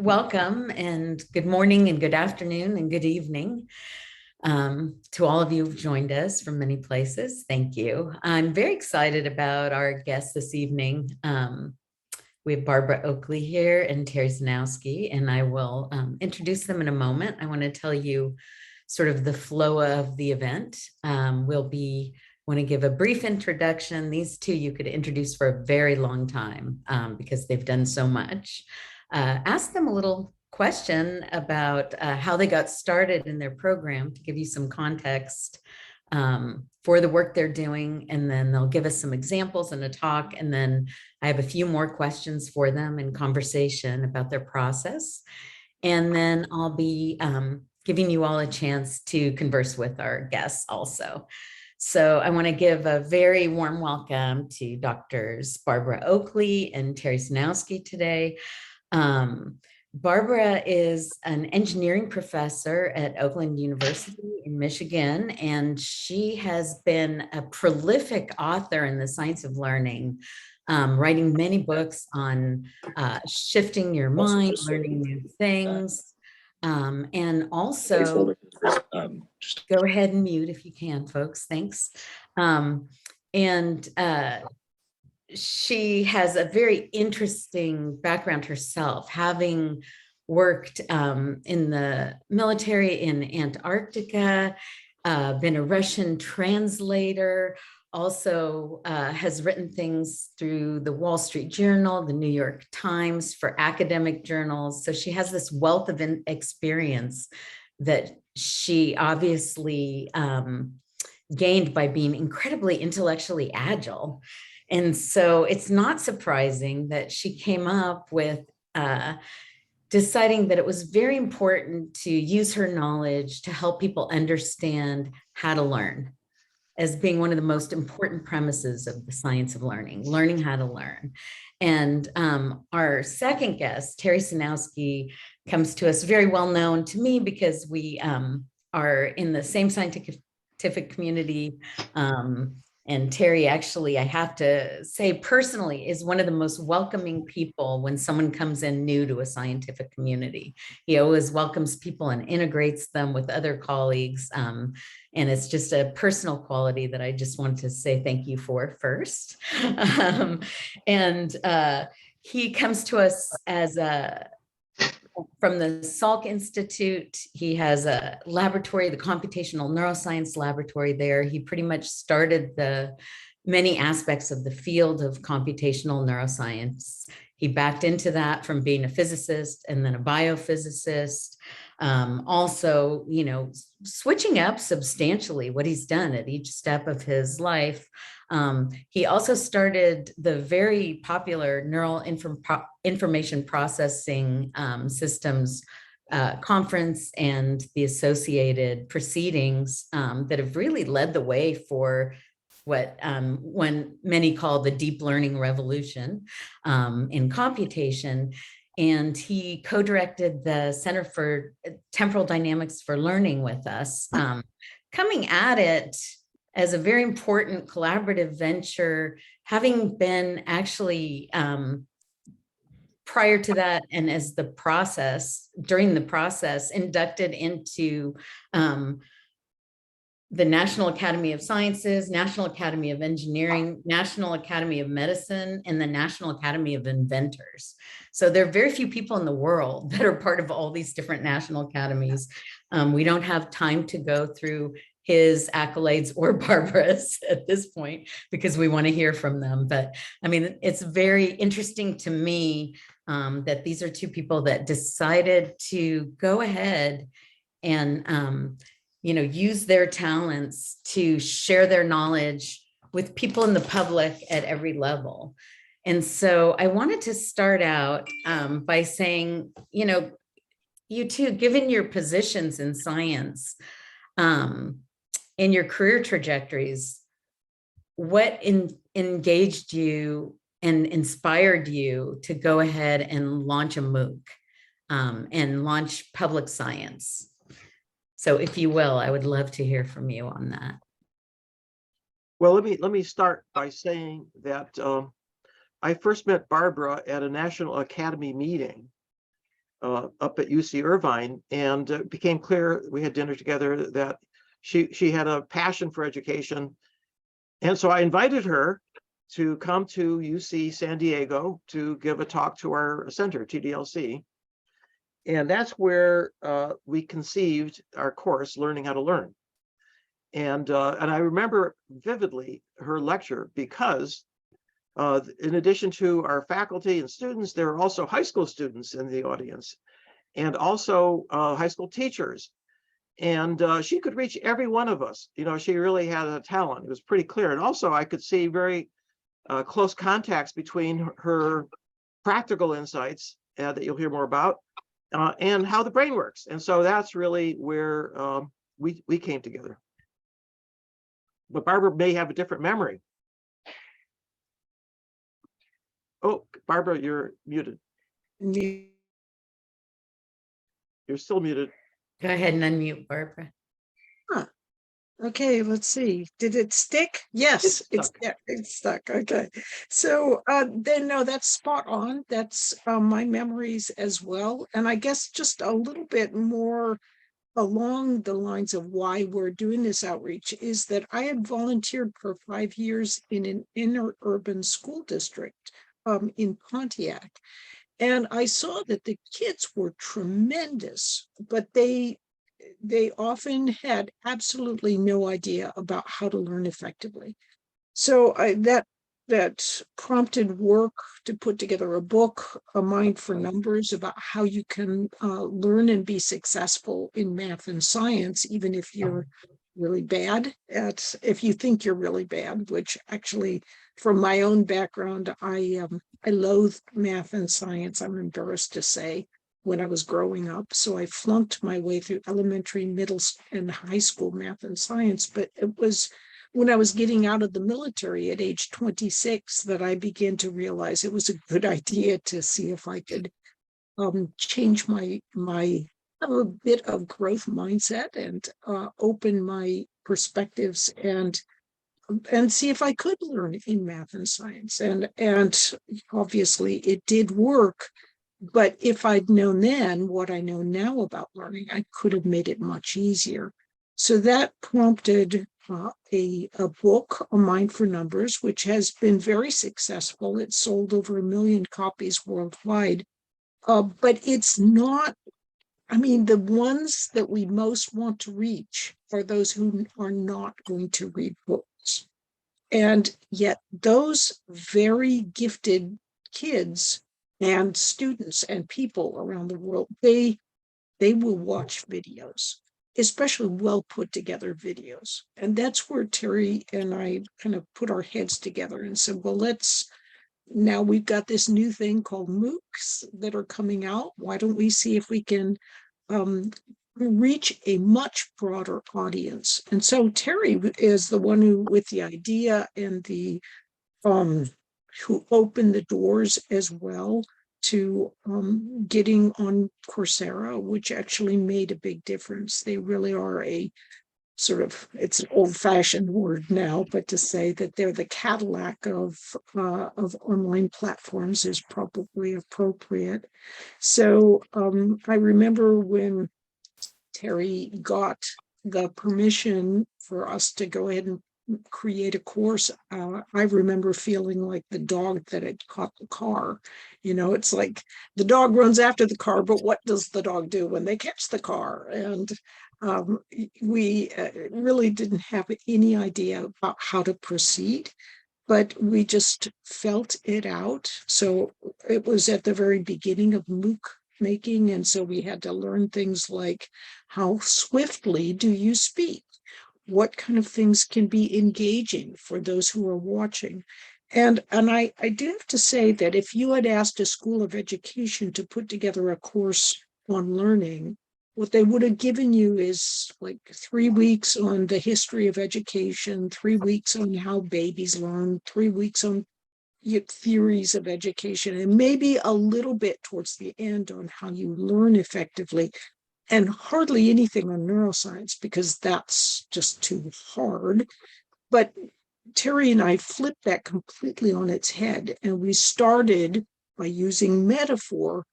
welcome and good morning and good afternoon and good evening to all of you who've joined us from many places. Thank you. I'm very excited about our guests this evening. We have Barbara Oakley here and Terry Sejnowski, and I will introduce them in a moment. I want to tell you sort of the flow of the event. Want to give a brief introduction. These two you could introduce for a very long time because they've done so much. Ask them a little question about how they got started in their program to give you some context for the work they're doing. And then they'll give us some examples and a talk. And then I have a few more questions for them in conversation about their process. And then I'll be giving you all a chance to converse with our guests also. So I want to give a very warm welcome to Doctors Barbara Oakley and Terry Sejnowski today. Barbara is an engineering professor at Oakland University in Michigan, and she has been a prolific author in the science of learning, writing many books on shifting your mind, learning new things. And also, go ahead and mute if you can, folks. Thanks. She has a very interesting background herself, having worked in the military in Antarctica, been a Russian translator, also has written things through the Wall Street Journal, the New York Times, for academic journals. So she has this wealth of experience that she obviously gained by being incredibly intellectually agile. And so it's not surprising that she came up with deciding that it was very important to use her knowledge to help people understand how to learn, as being one of the most important premises of the science of learning how to learn. And our second guest, Terry Sejnowski, comes to us very well known to me because we are in the same scientific community. And Terry, actually, I have to say personally, is one of the most welcoming people when someone comes in new to a scientific community. He always welcomes people and integrates them with other colleagues. And it's just a personal quality that I just wanted to say thank you for first. He comes to us as from the Salk Institute. He has a laboratory, the computational neuroscience laboratory there. He pretty much started the many aspects of the field of computational neuroscience. He backed into that from being a physicist and then a biophysicist. Also, switching up substantially what he's done at each step of his life. He also started the very popular neural information processing systems conference and the associated proceedings that have really led the way for what many call the deep learning revolution in computation. And he co-directed the Center for Temporal Dynamics for Learning with us, coming at it as a very important collaborative venture, having been actually prior to that and as during the process, inducted into the National Academy of Sciences, National Academy of Engineering, National Academy of Medicine, and the National Academy of Inventors. So there are very few people in the world that are part of all these different national academies. We don't have time to go through his accolades or Barbara's at this point because we want to hear from them. But I mean, it's very interesting to me that these are two people that decided to go ahead and use their talents to share their knowledge with people in the public at every level. And so I wanted to start out by saying, you two, given your positions in science, in your career trajectories, what engaged you and inspired you to go ahead and launch a MOOC and launch public science? So if you will, I would love to hear from you on that. Well, let me start by saying that I first met Barbara at a National Academy meeting, up at UC Irvine, and it became clear, we had dinner together, that she had a passion for education. And so I invited her to come to UC San Diego to give a talk to our center, TDLC. And that's where we conceived our course, Learning How to Learn. And I remember vividly her lecture, because in addition to our faculty and students, there were also high school students in the audience, and also high school teachers. And she could reach every one of us. You know, she really had a talent. It was pretty clear. And also I could see very close contacts between her practical insights that you'll hear more about and how the brain works. And so that's really where we came together. But Barbara may have a different memory. Oh, Barbara, you're muted. You're still muted. Go ahead and unmute, Barbara. Huh. Okay, let's see. Did it stick? Yes, it's stuck. Okay. So then no, that's spot on. That's my memories as well. And I guess just a little bit more along the lines of why we're doing this outreach is that I had volunteered for 5 years in an inner urban school district in Pontiac. And I saw that the kids were tremendous, but they often had absolutely no idea about how to learn effectively. So that prompted work to put together a book, A Mind for Numbers, about how you can learn and be successful in math and science, even if you're really bad at, if you think you're really bad, which actually, from my own background, I loathed math and science, I'm embarrassed to say, when I was growing up. So I flunked my way through elementary, middle, and high school math and science. But it was when I was getting out of the military at age 26 that I began to realize it was a good idea to see if I could change my have a bit of growth mindset and open my perspectives and see if I could learn in math and science. And obviously it did work. But if I'd known then what I know now about learning, I could have made it much easier. So that prompted a book, A Mind for Numbers, which has been very successful. It's sold over 1 million copies worldwide. But it's not, I mean, the ones that we most want to reach are those who are not going to read books. And yet those very gifted kids and students and people around the world, they will watch videos, especially well put together videos. And that's where Terry and I kind of put our heads together and said, well, now we've got this new thing called MOOCs that are coming out. Why don't we see if we can reach a much broader audience? And so Terry is the one who, with the idea and the who opened the doors as well to getting on Coursera, which actually made a big difference. They really are a sort of, it's an old-fashioned word now, but to say that they're the Cadillac of online platforms is probably appropriate. So I remember when Terry got the permission for us to go ahead and create a course, I remember feeling like the dog that had caught the car. You know, it's like the dog runs after the car, but what does the dog do when they catch the car? And we really didn't have any idea about how to proceed, but we just felt it out. So it was at the very beginning of MOOC making, and so we had to learn things like, how swiftly do you speak? What kind of things can be engaging for those who are watching? And I do have to say that if you had asked a school of education to put together a course on learning, what they would have given you is like 3 weeks on the history of education, 3 weeks on how babies learn, 3 weeks on theories of education, and maybe a little bit towards the end on how you learn effectively, and hardly anything on neuroscience because that's just too hard. But Terry and I flipped that completely on its head, and we started by using metaphor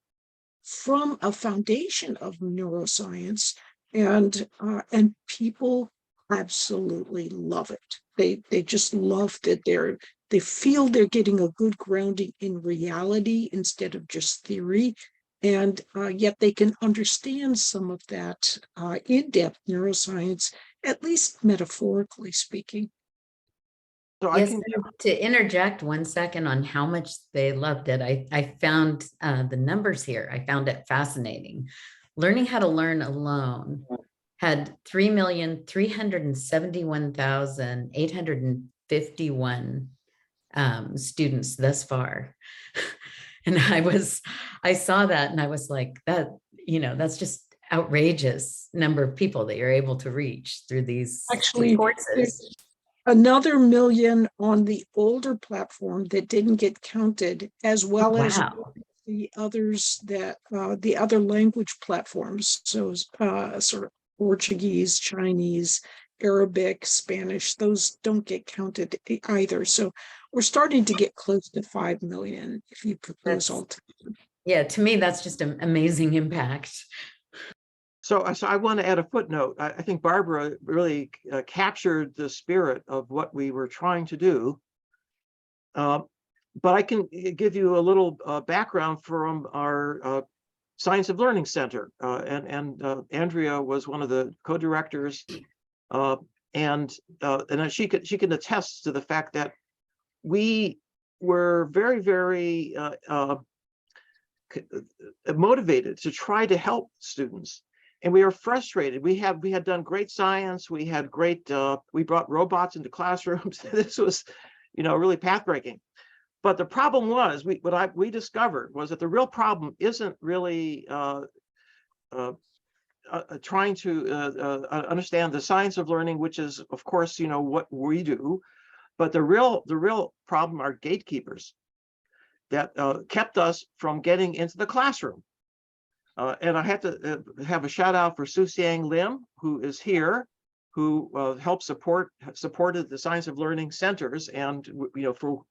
from a foundation of neuroscience, and people absolutely love it. They just love that they feel they're getting a good grounding in reality instead of just theory, and yet they can understand some of that in-depth neuroscience, at least metaphorically speaking. So I Yes, can, and to interject 1 second on how much they loved it, I found the numbers here. I found it fascinating. Learning how to learn alone had 3,371,851 students thus far. And I saw that and I was like, that's just outrageous number of people that you're able to reach through these Actually, courses. there's another million on the older platform that didn't get counted, as well as Wow. the others that the other language platforms. So sort of Portuguese, Chinese, Arabic, Spanish, those don't get counted either. So we're starting to get close to 5 million if you put those all together. Yeah, to me, that's just an amazing impact. so I want to add a footnote. I think Barbara really captured the spirit of what we were trying to do. But I can give you a little background from our Science of Learning Center. And Andrea was one of the co-directors. And she can attest to the fact that we were very, very motivated to try to help students, and we were frustrated. We had done great science. We had great. We brought robots into classrooms. This was, really pathbreaking. But the problem was, what we discovered was that the real problem isn't really trying to understand the science of learning, which is, of course, what we do. But the real problem are gatekeepers that kept us from getting into the classroom. And I have to have a shout out for Susiang Lim, who is here, who helped supported the Science of Learning centers, and for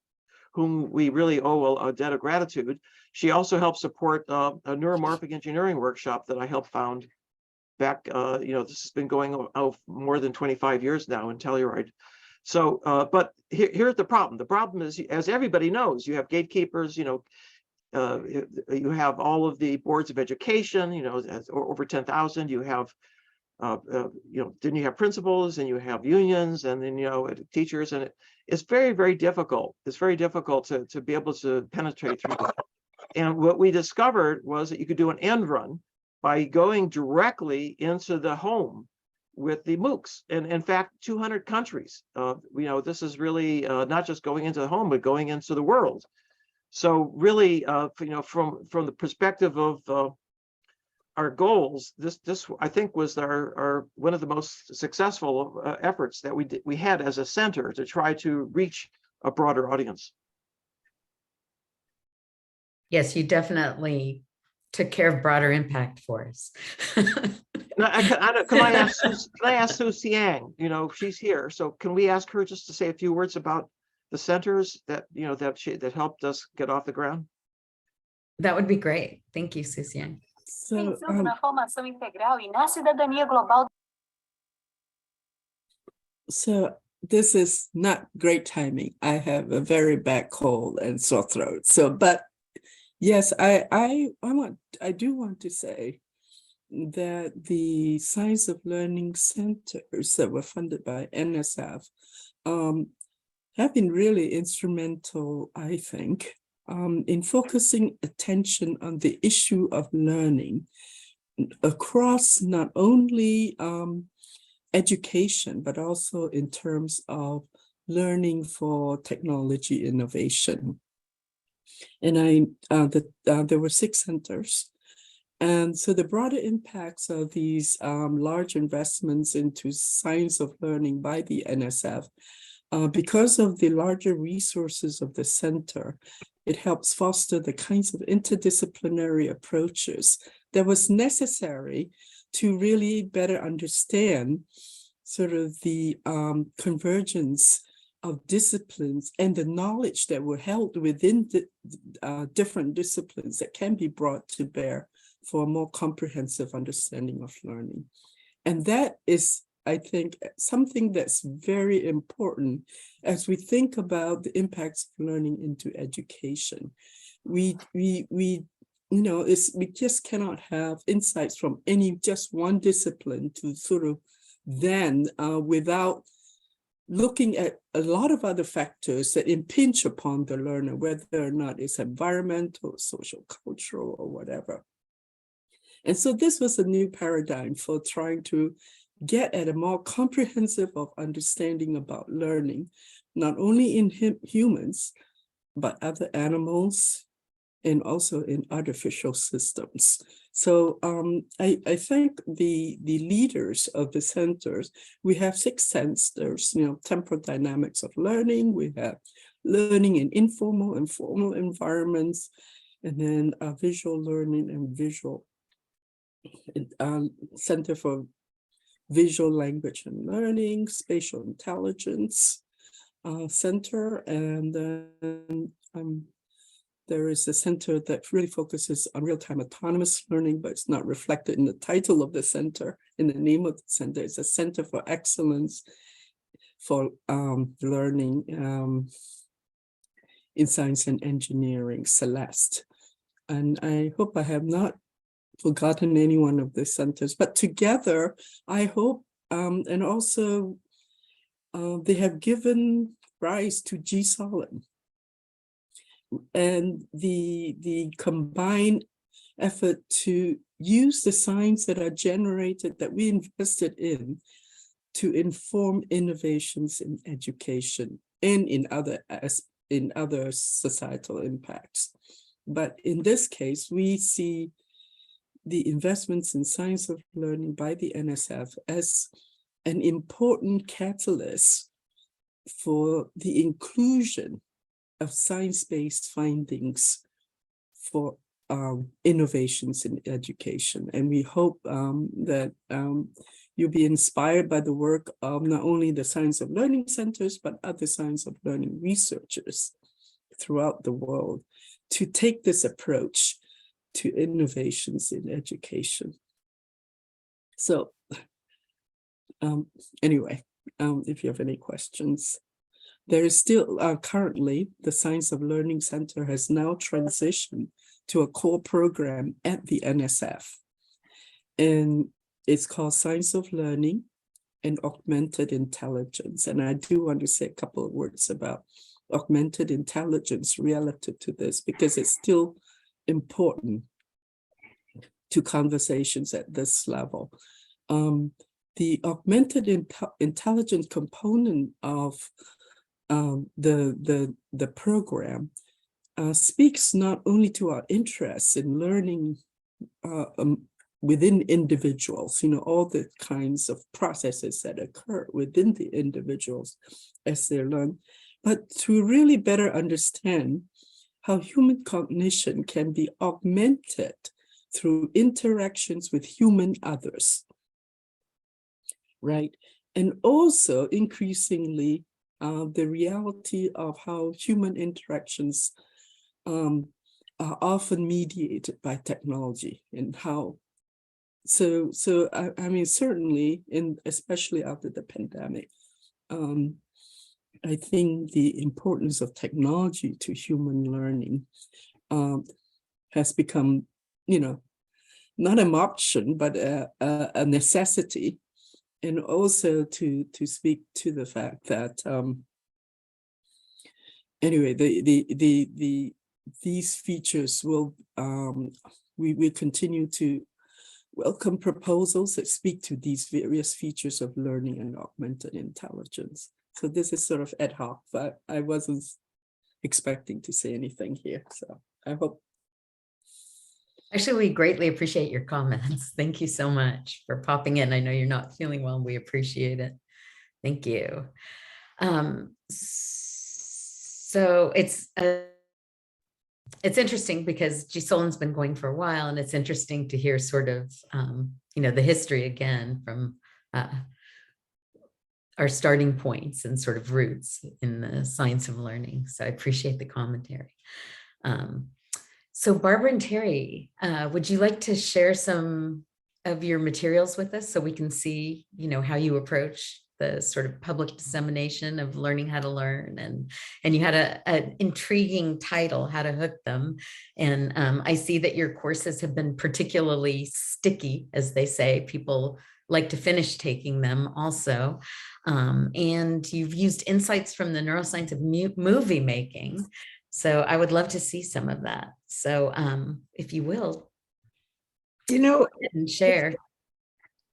whom we really owe a debt of gratitude. She also helped support a neuromorphic engineering workshop that I helped found back. This has been going on more than 25 years now in Telluride. So, but here's the problem. The problem is, as everybody knows, you have gatekeepers. You have all of the boards of education. Over 10,000. You have, then you have principals, and you have unions, and then teachers, and it's very, very difficult. It's very difficult to be able to penetrate through that. And what we discovered was that you could do an end run by going directly into the home with the MOOCs, and in fact, 200 countries. This is really not just going into the home, but going into the world. So really, from the perspective of our goals, this I think was our one of the most successful efforts that we had as a center to try to reach a broader audience. Yes, you definitely took care of broader impact for us. Now, can I ask Susiang? She's here, so can we ask her just to say a few words about the centers that that helped us get off the ground? That would be great. Thank you, Susiang. So this is not great timing. I have a very bad cold and sore throat. So, but yes, I do want to say that the Science of Learning centers that were funded by NSF have been really instrumental, I think, in focusing attention on the issue of learning across not only education, but also in terms of learning for technology innovation. And there were 6 centers. And so the broader impacts of these large investments into science of learning by the NSF, because of the larger resources of the center, it helps foster the kinds of interdisciplinary approaches that was necessary to really better understand sort of the convergence of disciplines and the knowledge that were held within the different disciplines that can be brought to bear for a more comprehensive understanding of learning. And that is, I think, something that's very important as we think about the impacts of learning into education. We we just cannot have insights from just one discipline to sort of then without looking at a lot of other factors that impinge upon the learner, whether or not it's environmental, social, cultural, or whatever. And so this was a new paradigm for trying to get at a more comprehensive of understanding about learning, not only in humans, but other animals, and also in artificial systems. So I think the leaders of the centers, we have 6 centers, temporal dynamics of learning, we have learning in informal and formal environments, and then visual learning and visual Center for Visual Language and Learning, Spatial Intelligence Center, and then there is a center that really focuses on real-time autonomous learning, but it's not reflected in the title of the center, in the name of the center. It's a Center for Excellence for Learning in Science and Engineering, Celeste. And I hope I have not forgotten any one of the centers, but together, I hope, and also they have given rise to G-Solid. And the combined effort to use the science that are generated, that we invested in, to inform innovations in education and in other societal impacts. But in this case, we see the investments in science of learning by the NSF as an important catalyst for the inclusion of science-based findings for innovations in education. And we hope that you'll be inspired by the work of not only the Science of Learning centers, but other science of learning researchers throughout the world to take this approach to innovations in education. So anyway, if you have any questions. There is still currently, the Science of Learning Center has now transitioned to a core program at the NSF. And it's called Science of Learning and Augmented Intelligence. And I do want to say a couple of words about augmented intelligence relative to this, because it's still important to conversations at this level. The augmented intelligence component of the program speaks not only to our interests in learning within individuals, all the kinds of processes that occur within the individuals as they learn, but to really better understand how human cognition can be augmented through interactions with human others, right? And also increasingly the reality of how human interactions are often mediated by technology, and how, so I mean, certainly, especially after the pandemic, I think the importance of technology to human learning has become, not an option, but a necessity. And also to speak to the fact that anyway, these features will we continue to welcome proposals that speak to these various features of learning and augmented intelligence. So this is sort of ad hoc, but I wasn't expecting to say anything here. So I hope. Actually, we greatly appreciate your comments. Thank you so much for popping in. I know you're not feeling well, and we appreciate it. Thank you. So it's interesting because G-Solon's been going for a while, and it's interesting to hear sort of, the history again from our starting points and sort of roots in the science of learning. So I appreciate the commentary. So Barbara and Terry, would you like to share some of your materials with us so we can see, how you approach the sort of public dissemination of learning how to learn, and you had an intriguing title, How to Hook Them. And I see that your courses have been particularly sticky, as they say. People like to finish taking them also. And you've used insights from the neuroscience of movie making. So I would love to see some of that. So if you will, and share.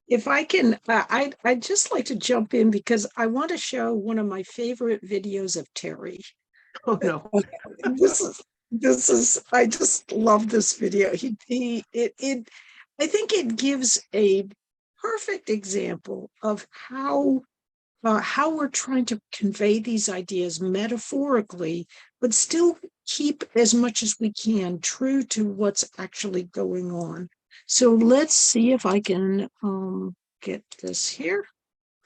If I can, I'd just like to jump in because I want to show one of my favorite videos of Terry. Oh, no. This is, I just love this video. I think it gives a perfect example of how we're trying to convey these ideas metaphorically, but still keep as much as we can true to what's actually going on. So let's see if I can get this here,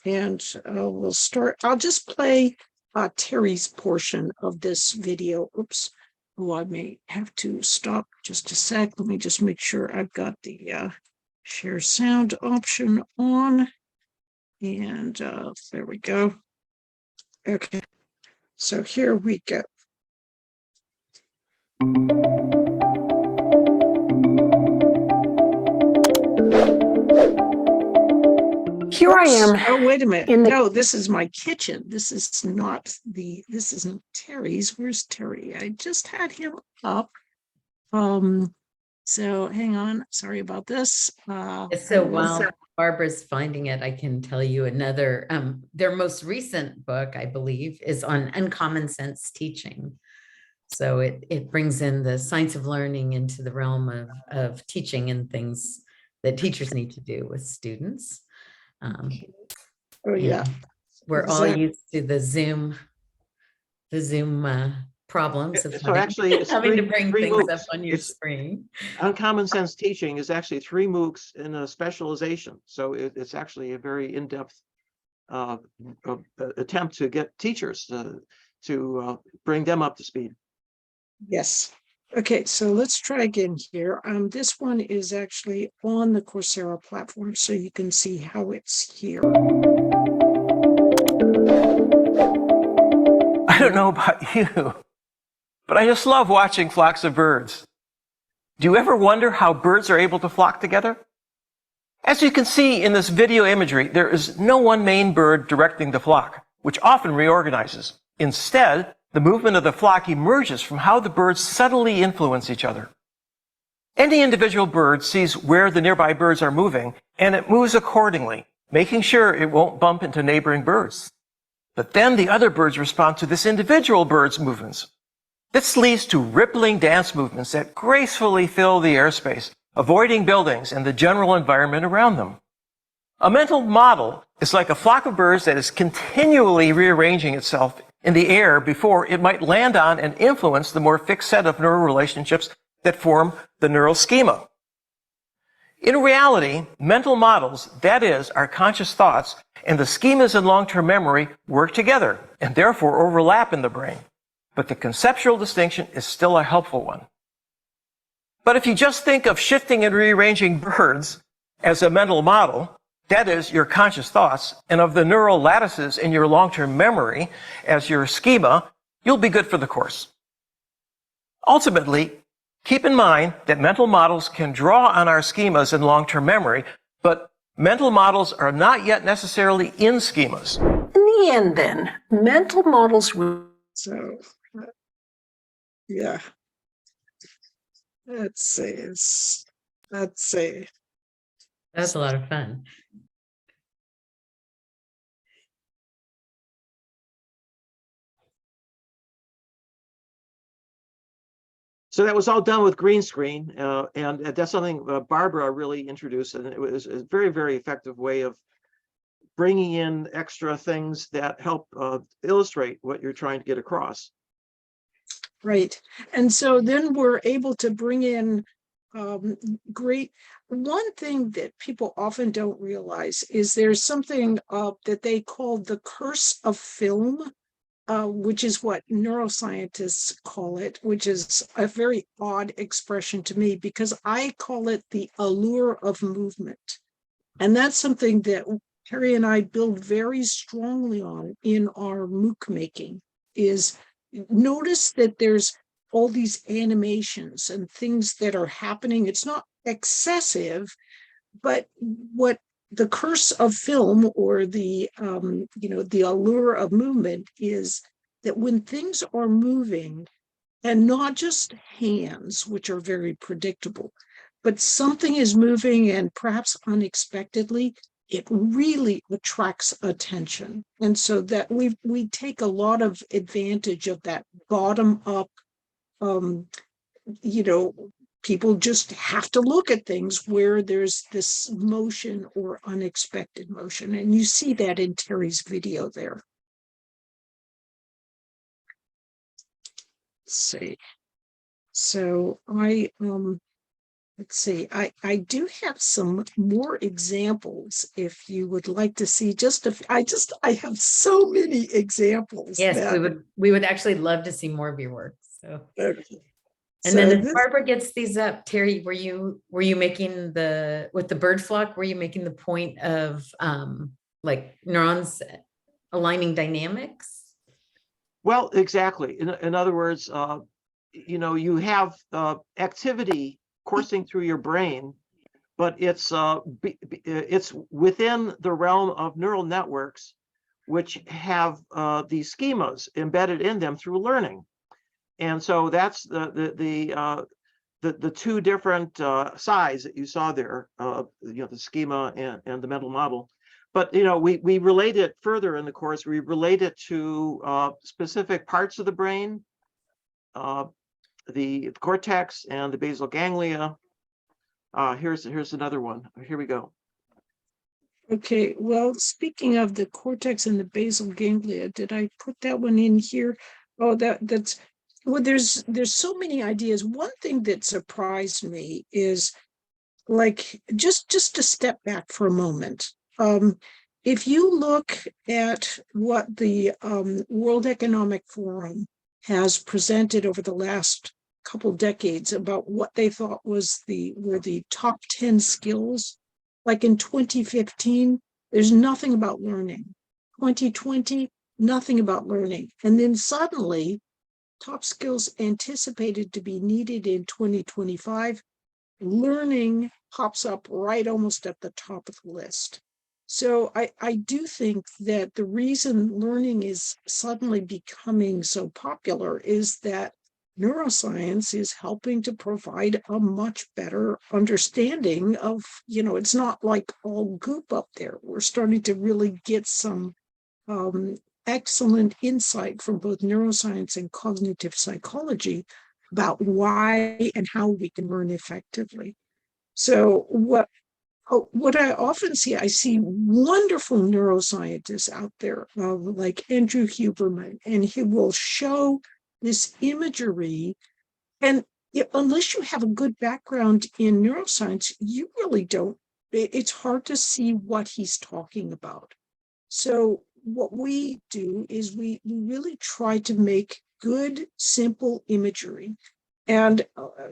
and we'll start. I'll just play Terry's portion of this video. Oops. Oh, I may have to stop just a sec. Let me just make sure I've got the share sound option on. And there we go. Okay, so here we go. Here I am. Oh, wait a minute. In the- No, this is my kitchen. This isn't Terry's. Where's Terry? I just had him up. So hang on. Sorry about this. So while Barbara's finding it, I can tell you another, their most recent book, I believe, is on uncommon sense teaching. So it brings in the science of learning into the realm of teaching and things that teachers need to do with students. Oh yeah. We're all used to the Zoom problems of So actually, it's having to bring three things MOOCs. up on your screen. Uncommon sense teaching is actually 3 MOOCs in a specialization. So it's actually a very in-depth attempt to get teachers to bring them up to speed. Yes. Okay, so let's try again here. This one is actually on the Coursera platform, so you can see how it's here. I don't know about you, but I just love watching flocks of birds. Do you ever wonder how birds are able to flock together? As you can see in this video imagery, there is no one main bird directing the flock, which often reorganizes. Instead, the movement of the flock emerges from how the birds subtly influence each other. Any individual bird sees where the nearby birds are moving, and it moves accordingly, making sure it won't bump into neighboring birds. But then the other birds respond to this individual bird's movements. This leads to rippling dance movements that gracefully fill the airspace, avoiding buildings and the general environment around them. A mental model is like a flock of birds that is continually rearranging itself in the air before it might land on and influence the more fixed set of neural relationships that form the neural schema. In reality, mental models, that is, our conscious thoughts, and the schemas in long-term memory work together and therefore overlap in the brain. But the conceptual distinction is still a helpful one. But if you just think of shifting and rearranging birds as a mental model, that is, your conscious thoughts, and of the neural lattices in your long-term memory as your schema, you'll be good for the course. Ultimately, keep in mind that mental models can draw on our schemas in long-term memory, but mental models are not yet necessarily in schemas. In the end, then, mental models. So, yeah. Let's see. That's a lot of fun. So that was all done with green screen, and that's something Barbara really introduced, and it was a very, very effective way of bringing in extra things that help illustrate what you're trying to get across. Right. And so then we're able to bring in great. One thing that people often don't realize is there's something that they call the curse of film. which is what neuroscientists call it, which is a very odd expression to me because I call it the allure of movement. And that's something that Harry and I build very strongly on in our MOOC making, is notice that there's all these animations and things that are happening. It's not excessive, but what the curse of film, or the the allure of movement, is that when things are moving, and not just hands, which are very predictable, but something is moving and perhaps unexpectedly, it really attracts attention. And so that we take a lot of advantage of that bottom up, people just have to look at things where there's this motion or unexpected motion. And you see that in Terry's video there. Let's see. So let's see, I do have some more examples if you would like to see. I have so many examples. Yes, that, we would actually love to see more of your work. So. Okay. And So then as this- Barbara gets these up, Terry, were you making with the bird flock, were you making the point of like neurons aligning dynamics? Well, exactly. In other words, you have activity coursing through your brain, but it's within the realm of neural networks, which have these schemas embedded in them through learning. And so that's the two different sides that you saw there, the schema and the mental model. But we relate it further in the course. We relate it to specific parts of the brain, the cortex and the basal ganglia. Here's another one. Here we go. Okay, well, speaking of the cortex and the basal ganglia, did I put that one in here? Oh, that's well, there's so many ideas. One thing that surprised me is, like, just to step back for a moment. If you look at what the World Economic Forum has presented over the last couple decades about what they thought were the top 10 skills, like in 2015, there's nothing about learning. 2020, nothing about learning. And then suddenly, top skills anticipated to be needed in 2025, learning pops up right almost at the top of the list. So I do think that the reason learning is suddenly becoming so popular is that neuroscience is helping to provide a much better understanding of, it's not like all goop up there. We're starting to really get some excellent insight from both neuroscience and cognitive psychology about why and how we can learn effectively. So what I often see, I see wonderful neuroscientists out there, like Andrew Huberman, and he will show this imagery. And unless you have a good background in neuroscience, you really don't. It's hard to see what he's talking about. So what we do is we really try to make good, simple imagery. And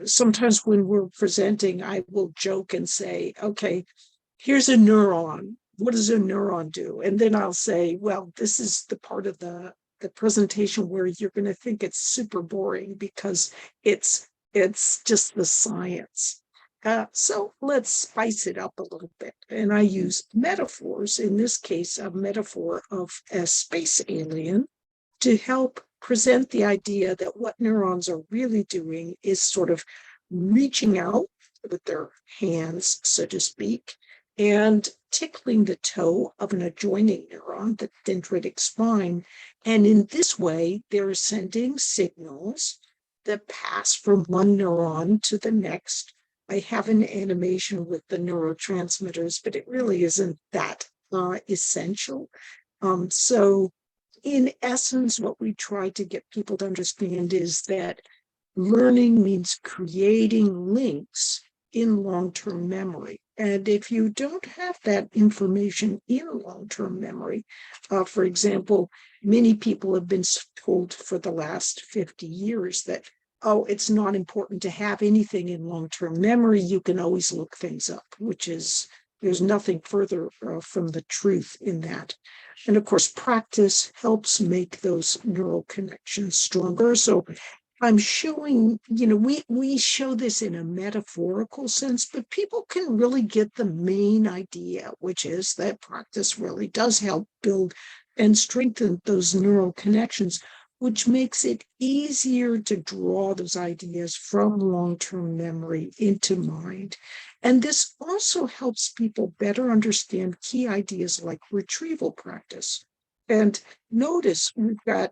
sometimes when we're presenting, I will joke and say, okay, here's a neuron. What does a neuron do? And then I'll say, well, this is the part of the presentation where you're going to think it's super boring because it's just the science. So let's spice it up a little bit. And I use metaphors, in this case, a metaphor of a space alien, to help present the idea that what neurons are really doing is sort of reaching out with their hands, so to speak, and tickling the toe of an adjoining neuron, the dendritic spine. And in this way, they're sending signals that pass from one neuron to the next. I have an animation with the neurotransmitters, but it really isn't that essential. So in essence, what we try to get people to understand is that learning means creating links in long-term memory. And if you don't have that information in long-term memory, for example, many people have been told for the last 50 years that, oh, it's not important to have anything in long-term memory. You can always look things up, which is, there's nothing further from the truth in that. And of course, practice helps make those neural connections stronger. So I'm showing, we show this in a metaphorical sense, but people can really get the main idea, which is that practice really does help build and strengthen those neural connections, which makes it easier to draw those ideas from long-term memory into mind. And this also helps people better understand key ideas like retrieval practice. And notice we've got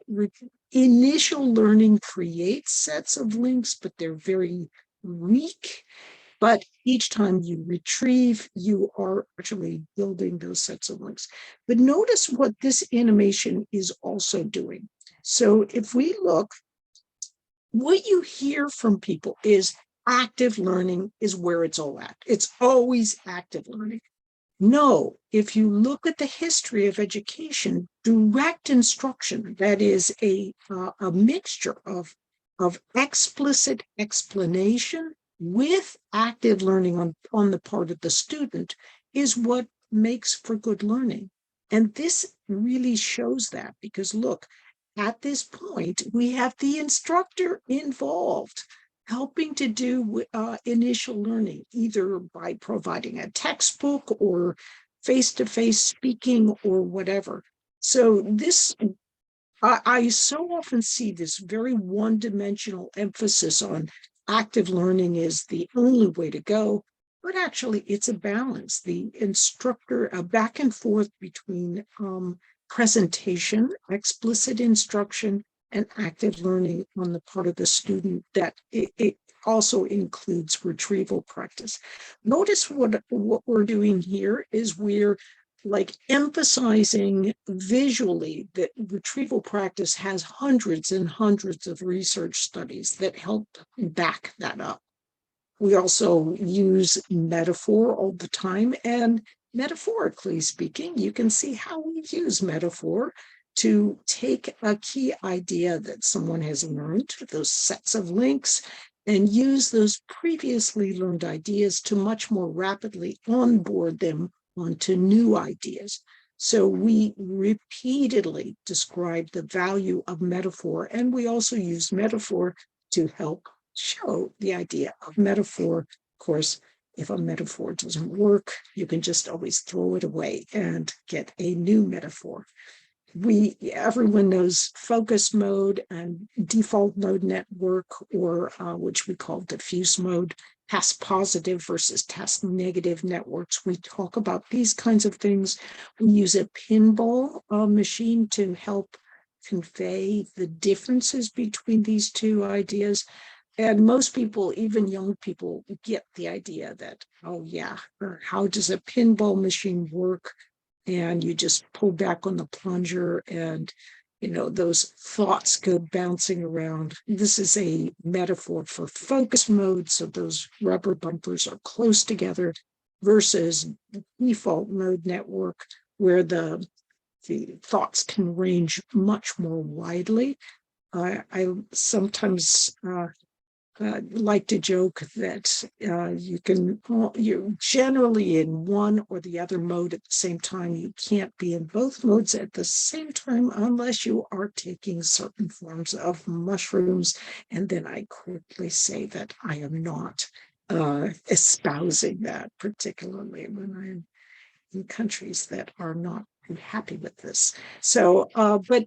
initial learning creates sets of links, but they're very weak. But each time you retrieve, you are actually building those sets of links. But notice what this animation is also doing. So if we look, what you hear from people is active learning is where it's all at. It's always active learning. No, if you look at the history of education, direct instruction, that is a mixture of explicit explanation with active learning on the part of the student, is what makes for good learning. And this really shows that, because look, at this point, we have the instructor involved, helping to do initial learning, either by providing a textbook or face-to-face speaking or whatever. So this, I so often see this very one-dimensional emphasis on active learning is the only way to go, but actually it's a balance. The instructor, a back and forth between presentation, explicit instruction, and active learning on the part of the student, that it also includes retrieval practice. Notice what we're doing here is we're like emphasizing visually that retrieval practice has hundreds and hundreds of research studies that help back that up. We also use metaphor all the time, and metaphorically speaking, you can see how we use metaphor to take a key idea that someone has learned, those sets of links, and use those previously learned ideas to much more rapidly onboard them onto new ideas. So we repeatedly describe the value of metaphor, and we also use metaphor to help show the idea of metaphor. Of course, if a metaphor doesn't work, you can just always throw it away and get a new metaphor. Everyone knows focus mode and default mode network, or which we call diffuse mode, test positive versus test negative networks. We talk about these kinds of things. We use a pinball machine to help convey the differences between these two ideas. And most people, even young people, get the idea that, oh yeah, how does a pinball machine work? And you just pull back on the plunger and, those thoughts go bouncing around. This is a metaphor for focus mode. So those rubber bumpers are close together, versus default mode network, where the thoughts can range much more widely. I sometimes like to joke that you're generally in one or the other mode at the same time. You can't be in both modes at the same time unless you are taking certain forms of mushrooms. And then I quickly say that I am not espousing that, particularly when I'm in countries that are not happy with this. So, but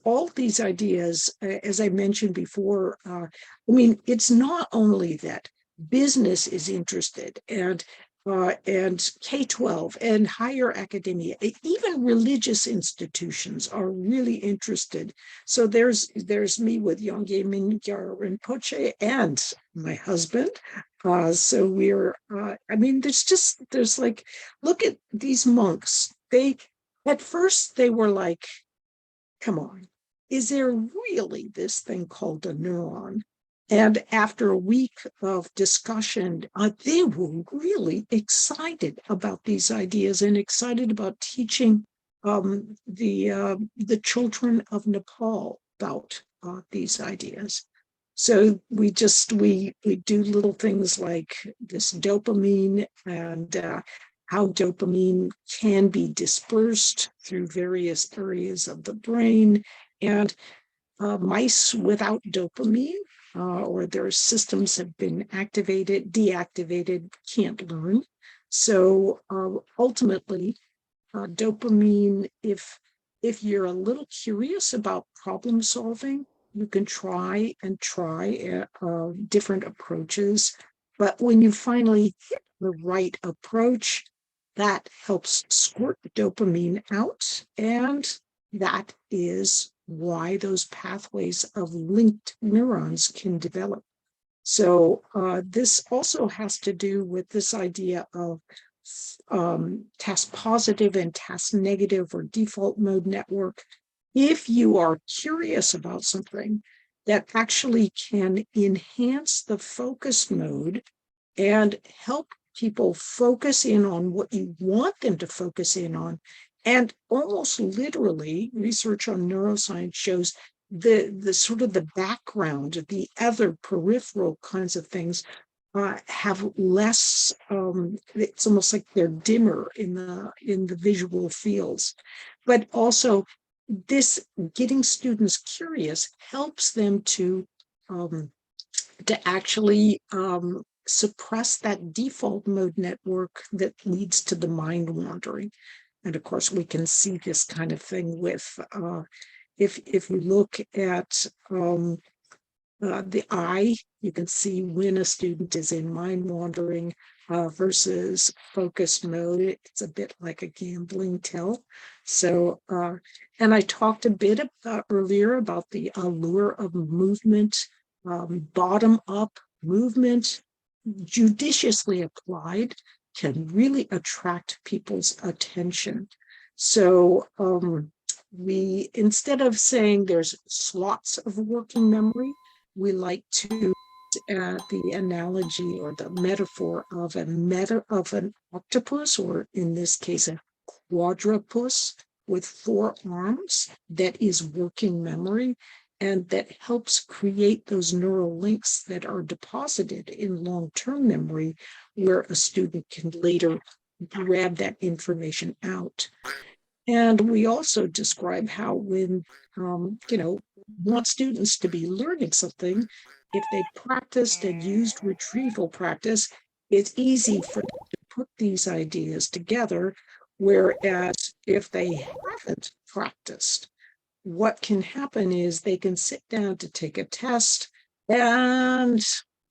all these ideas, as I mentioned before, it's not only that business is interested, and K-12 and higher academia, even religious institutions are really interested. So there's me with Yongye Mingyar Rinpoche and my husband. So we're, there's like, look at these monks. At first they were like, come on, is there really this thing called a neuron? And after a week of discussion, they were really excited about these ideas and excited about teaching the children of Nepal about these ideas. So we do little things like this dopamine and how dopamine can be dispersed through various areas of the brain, and mice without dopamine or their systems have been deactivated, can't learn. So ultimately, dopamine, if you're a little curious about problem solving, you can try different approaches. But when you finally hit the right approach, that helps squirt dopamine out. And that is why those pathways of linked neurons can develop. So this also has to do with this idea of task positive and task negative or default mode network. If you are curious about something, that actually can enhance the focus mode and help people focus in on what you want them to focus in on. And almost literally, research on neuroscience shows the sort of the background, the other peripheral kinds of things have less. It's almost like they're dimmer in the visual fields, but also this getting students curious helps them to actually suppress that default mode network that leads to the mind wandering. And of course, we can see this kind of thing with if you look at the eye, you can see when a student is in mind wandering versus focused mode. It's a bit like a gambling tell. So, and I talked a bit earlier about the allure of movement, bottom up movement, judiciously applied, can really attract people's attention. So we, instead of saying there's slots of working memory, we like to the analogy or the metaphor of an octopus, or in this case, a quadrupus with 4 arms that is working memory and that helps create those neural links that are deposited in long-term memory where a student can later grab that information out. And we also describe how when, want students to be learning something, if they practiced and used retrieval practice, it's easy for them to put these ideas together. Whereas if they haven't practiced, what can happen is they can sit down to take a test, and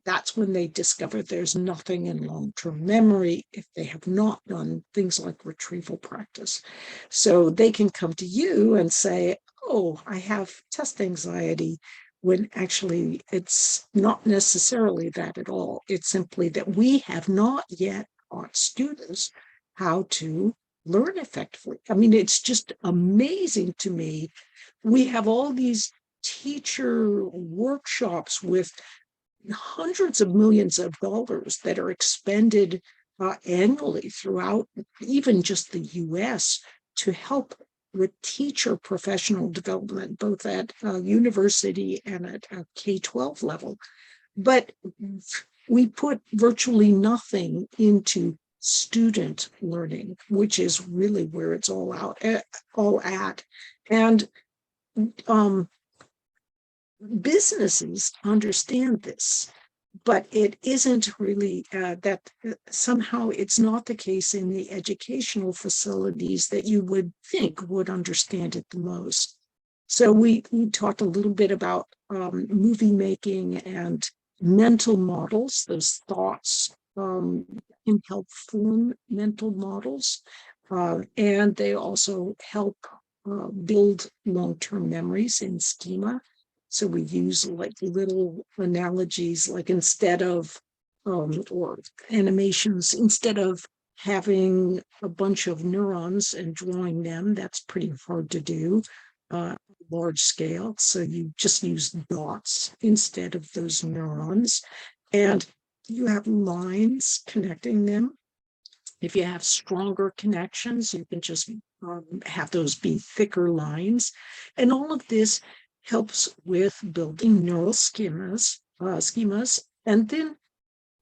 that's when they discover there's nothing in long-term memory if they have not done things like retrieval practice. So they can come to you and say, oh, I have test anxiety, when actually it's not necessarily that at all. It's simply that we have not yet taught students how to learn effectively. I mean, it's just amazing to me. We have all these teacher workshops with hundreds of millions of dollars that are expended annually throughout even just the US to help with teacher professional development, both at university and at a K-12 level. But we put virtually nothing into student learning, which is really where it's all at. And businesses understand this, but it isn't really that somehow it's not the case in the educational facilities that you would think would understand it the most. So we talked a little bit about movie making and mental models. Those thoughts can help form mental models, and they also help build long-term memories in schema. So we use like little analogies, like instead of, or animations, instead of having a bunch of neurons and drawing them, that's pretty hard to do. large scale. So you just use dots instead of those neurons. And you have lines connecting them. If you have stronger connections, you can just have those be thicker lines. And all of this helps with building neural schemas. And then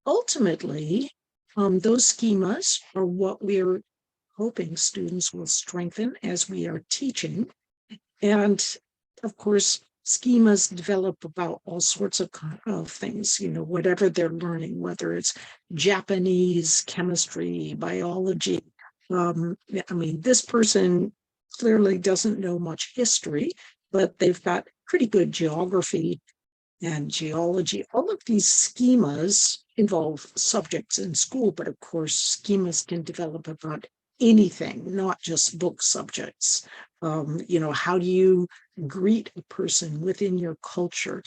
ultimately, those schemas are what we're hoping students will strengthen as we are teaching. And of course, schemas develop about all sorts of things, whatever they're learning, whether it's Japanese, chemistry, biology. This person clearly doesn't know much history, but they've got pretty good geography and geology. All of these schemas involve subjects in school, but of course, schemas can develop about anything, not just book subjects. How do you greet a person within your culture?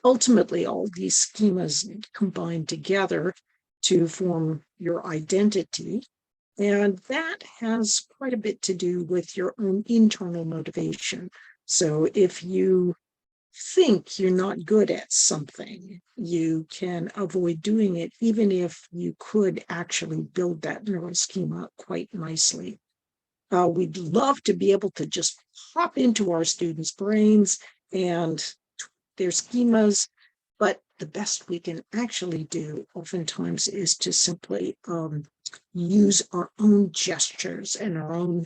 Ultimately, all these schemas combine together to form your identity. And that has quite a bit to do with your own internal motivation. So if you think you're not good at something, you can avoid doing it, even if you could actually build that neural schema quite nicely. We'd love to be able to just hop into our students' brains and their schemas, but the best we can actually do oftentimes is to simply use our own gestures and our own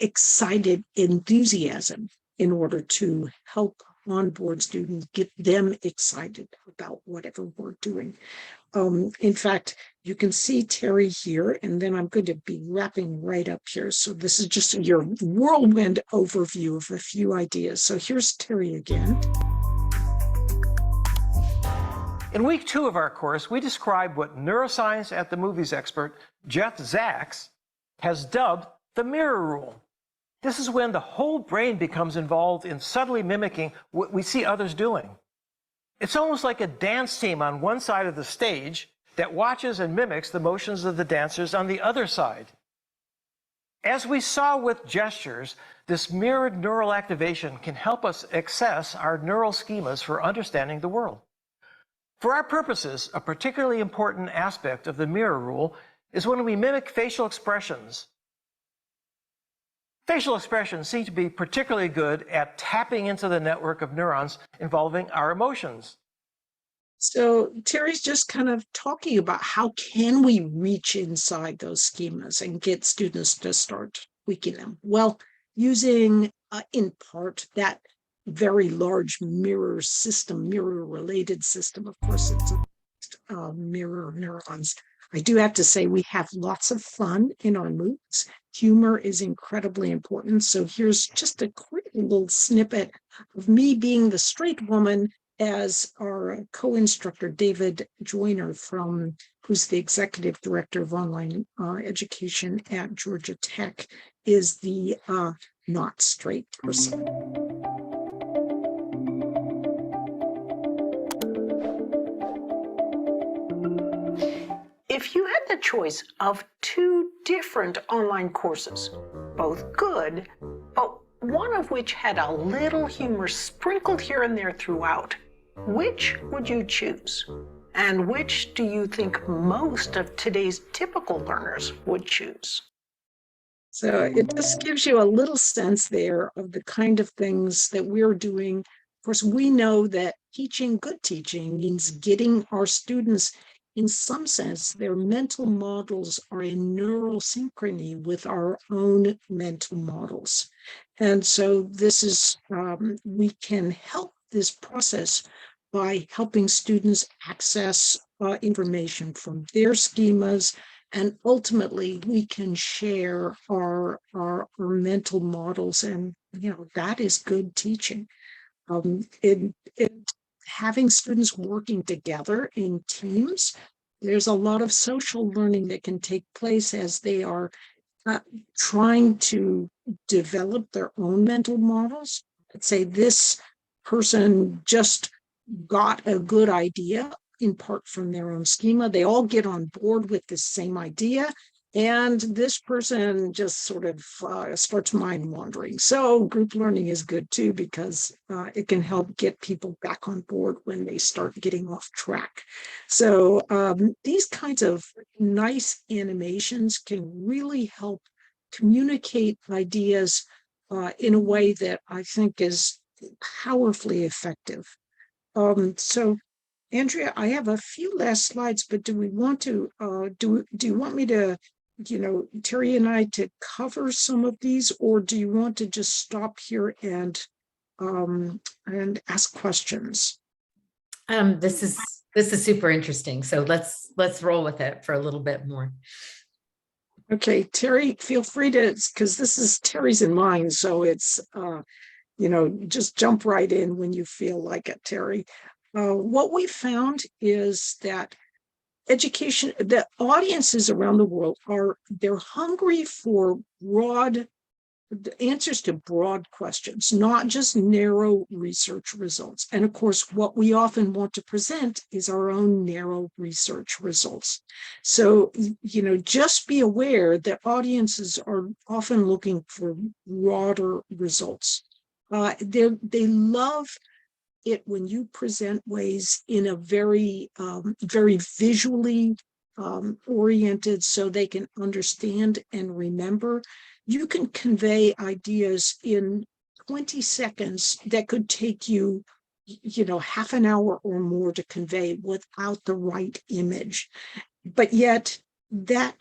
excited enthusiasm in order to help onboard students, get them excited about whatever we're doing. In fact, you can see Terry here, and then I'm going to be wrapping right up here. So this is just your whirlwind overview of a few ideas. So here's Terry again. In week 2 of our course, we described what neuroscience at the movies expert Jeff Zaks has dubbed the mirror rule. This is when the whole brain becomes involved in subtly mimicking what we see others doing. It's almost like a dance team on one side of the stage that watches and mimics the motions of the dancers on the other side. As we saw with gestures, this mirrored neural activation can help us access our neural schemas for understanding the world. For our purposes, a particularly important aspect of the mirror rule is when we mimic facial expressions. Facial expressions seem to be particularly good at tapping into the network of neurons involving our emotions. So Terry's just kind of talking about how can we reach inside those schemas and get students to start tweaking them? Well, using in part that very large mirror-related system. Of course, it's mirror neurons. I do have to say we have lots of fun in our MOOCs. Humor is incredibly important. So here's just a quick little snippet of me being the straight woman as our co-instructor, David Joyner, who's the executive director of online education at Georgia Tech, is the not straight person. If you had the choice of 2 different online courses, both good, but one of which had a little humor sprinkled here and there throughout, which would you choose? And which do you think most of today's typical learners would choose? So it just gives you a little sense there of the kind of things that we're doing. Of course, we know that good teaching means getting our students, in some sense, their mental models are in neural synchrony with our own mental models. And so this is, we can help this process by helping students access information from their schemas. And ultimately, we can share our mental models, and that is good teaching. Having students working together in teams, there's a lot of social learning that can take place as they are trying to develop their own mental models. Let's say this person just got a good idea in part from their own schema. They all get on board with the same idea. And this person just sort of starts mind wandering. So group learning is good too, because it can help get people back on board when they start getting off track. So these kinds of nice animations can really help communicate ideas in a way that I think is powerfully effective. So Andrea, I have a few last slides, but do we want to, do you want me to, Terry and I to cover some of these, or do you want to just stop here and ask questions? This is super interesting. So let's roll with it for a little bit more. Okay, Terry, feel free to, because this is Terry's and mine, so it's, just jump right in when you feel like it, Terry. What we found is that education, the audiences around the world they're hungry for broad answers to broad questions, not just narrow research results. And of course, what we often want to present is our own narrow research results. So, just be aware that audiences are often looking for broader results. They love it when you present ways in a very, very visually oriented, so they can understand and remember. You can convey ideas in 20 seconds that could take you, half an hour or more to convey without the right image. But yet that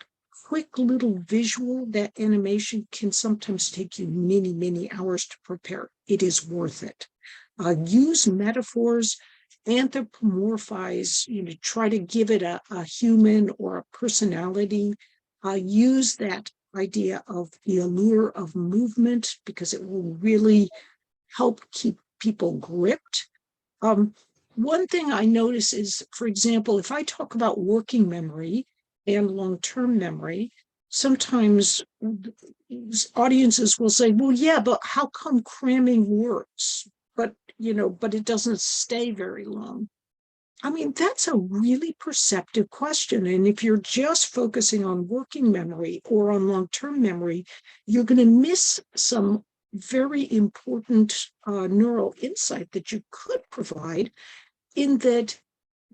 quick little visual, that animation can sometimes take you many, many hours to prepare. It is worth it. Use metaphors, anthropomorphize, try to give it a human or a personality. Use that idea of the allure of movement, because it will really help keep people gripped. One thing I notice is, for example, if I talk about working memory and long-term memory, sometimes audiences will say, well, yeah, but how come cramming works? But it doesn't stay very long. I mean, that's a really perceptive question. And if you're just focusing on working memory or on long-term memory, you're going to miss some very important neural insight that you could provide, in that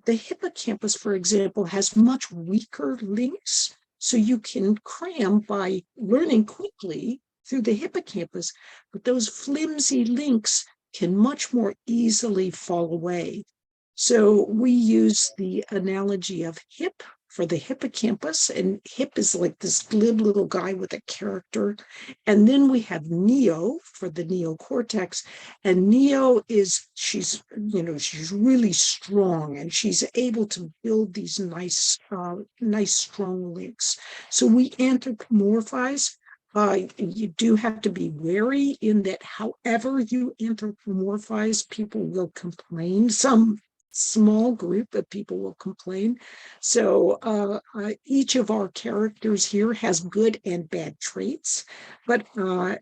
the hippocampus, for example, has much weaker links. So you can cram by learning quickly through the hippocampus, but those flimsy links can much more easily fall away. So we use the analogy of hip for the hippocampus, and hip is like this glib little guy with a character. And then we have neo for the neocortex, and neo is, she's really strong, and she's able to build these nice strong links. So we anthropomorphize. You do have to be wary in that however you anthropomorphize, people will complain. Some small group of people will complain. So each of our characters here has good and bad traits. But for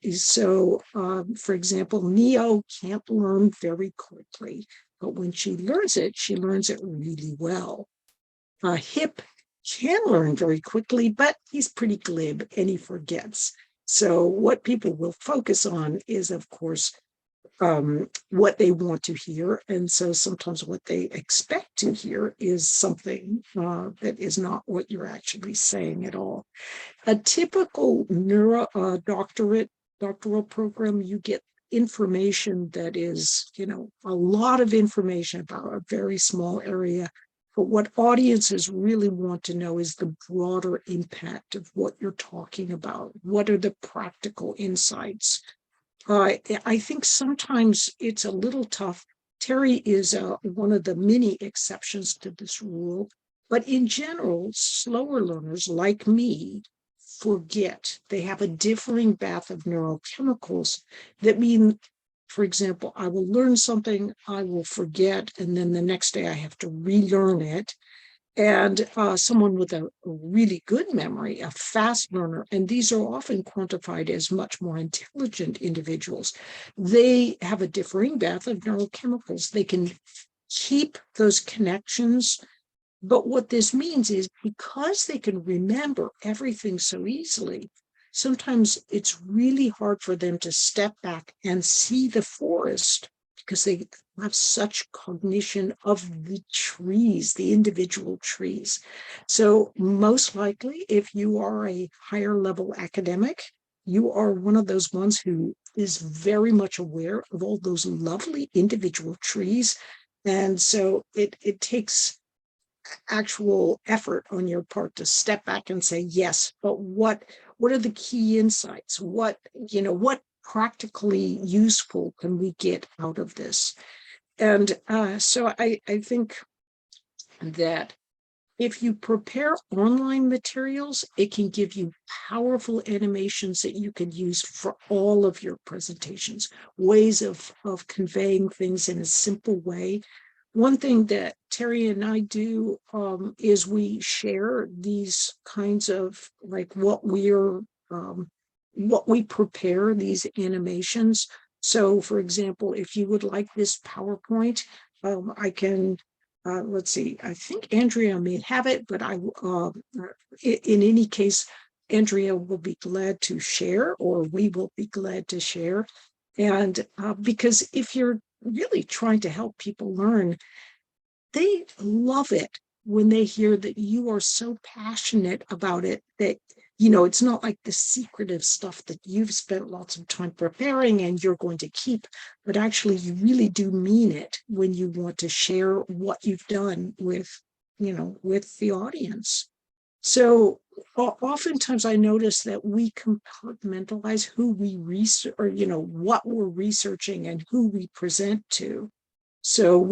example, Neo can't learn very quickly, but when she learns it really well. Hip can learn very quickly, but he's pretty glib and he forgets. So what people will focus on is, of course, what they want to hear. And so sometimes what they expect to hear is something that is not what you're actually saying at all. A typical doctoral program, you get information that is, a lot of information about a very small area. But what audiences really want to know is the broader impact of what you're talking about. What are the practical insights? I think sometimes it's a little tough. Terry is one of the many exceptions to this rule, but in general, slower learners like me forget. They have a differing bath of neurochemicals that mean, for example, I will learn something, I will forget, and then the next day I have to relearn it. And someone with a really good memory, a fast learner, and these are often quantified as much more intelligent individuals, they have a differing bath of neurochemicals. They can keep those connections But what this means is because they can remember everything so easily, sometimes it's really hard for them to step back and see the forest because they have such cognition of the trees, the individual trees. So most likely, if you are a higher level academic, you are one of those ones who is very much aware of all those lovely individual trees. And so it takes actual effort on your part to step back and say, yes, but what are the key insights? What practically useful can we get out of this? And so I think that if you prepare online materials, it can give you powerful animations that you can use for all of your presentations, ways of conveying things in a simple way. One thing that Terry and I do is we share these kinds of like what we prepare, these animations. So for example, if you would like this PowerPoint, I can let's see, I think Andrea may have it, but in any case, Andrea will be glad to share, or we will be glad to share. And because if you're really trying to help people learn, they love it when they hear that you are so passionate about it that, it's not like the secretive stuff that you've spent lots of time preparing and you're going to keep, but actually you really do mean it when you want to share what you've done with the audience. So oftentimes I notice that we compartmentalize who we research, or what we're researching and who we present to. So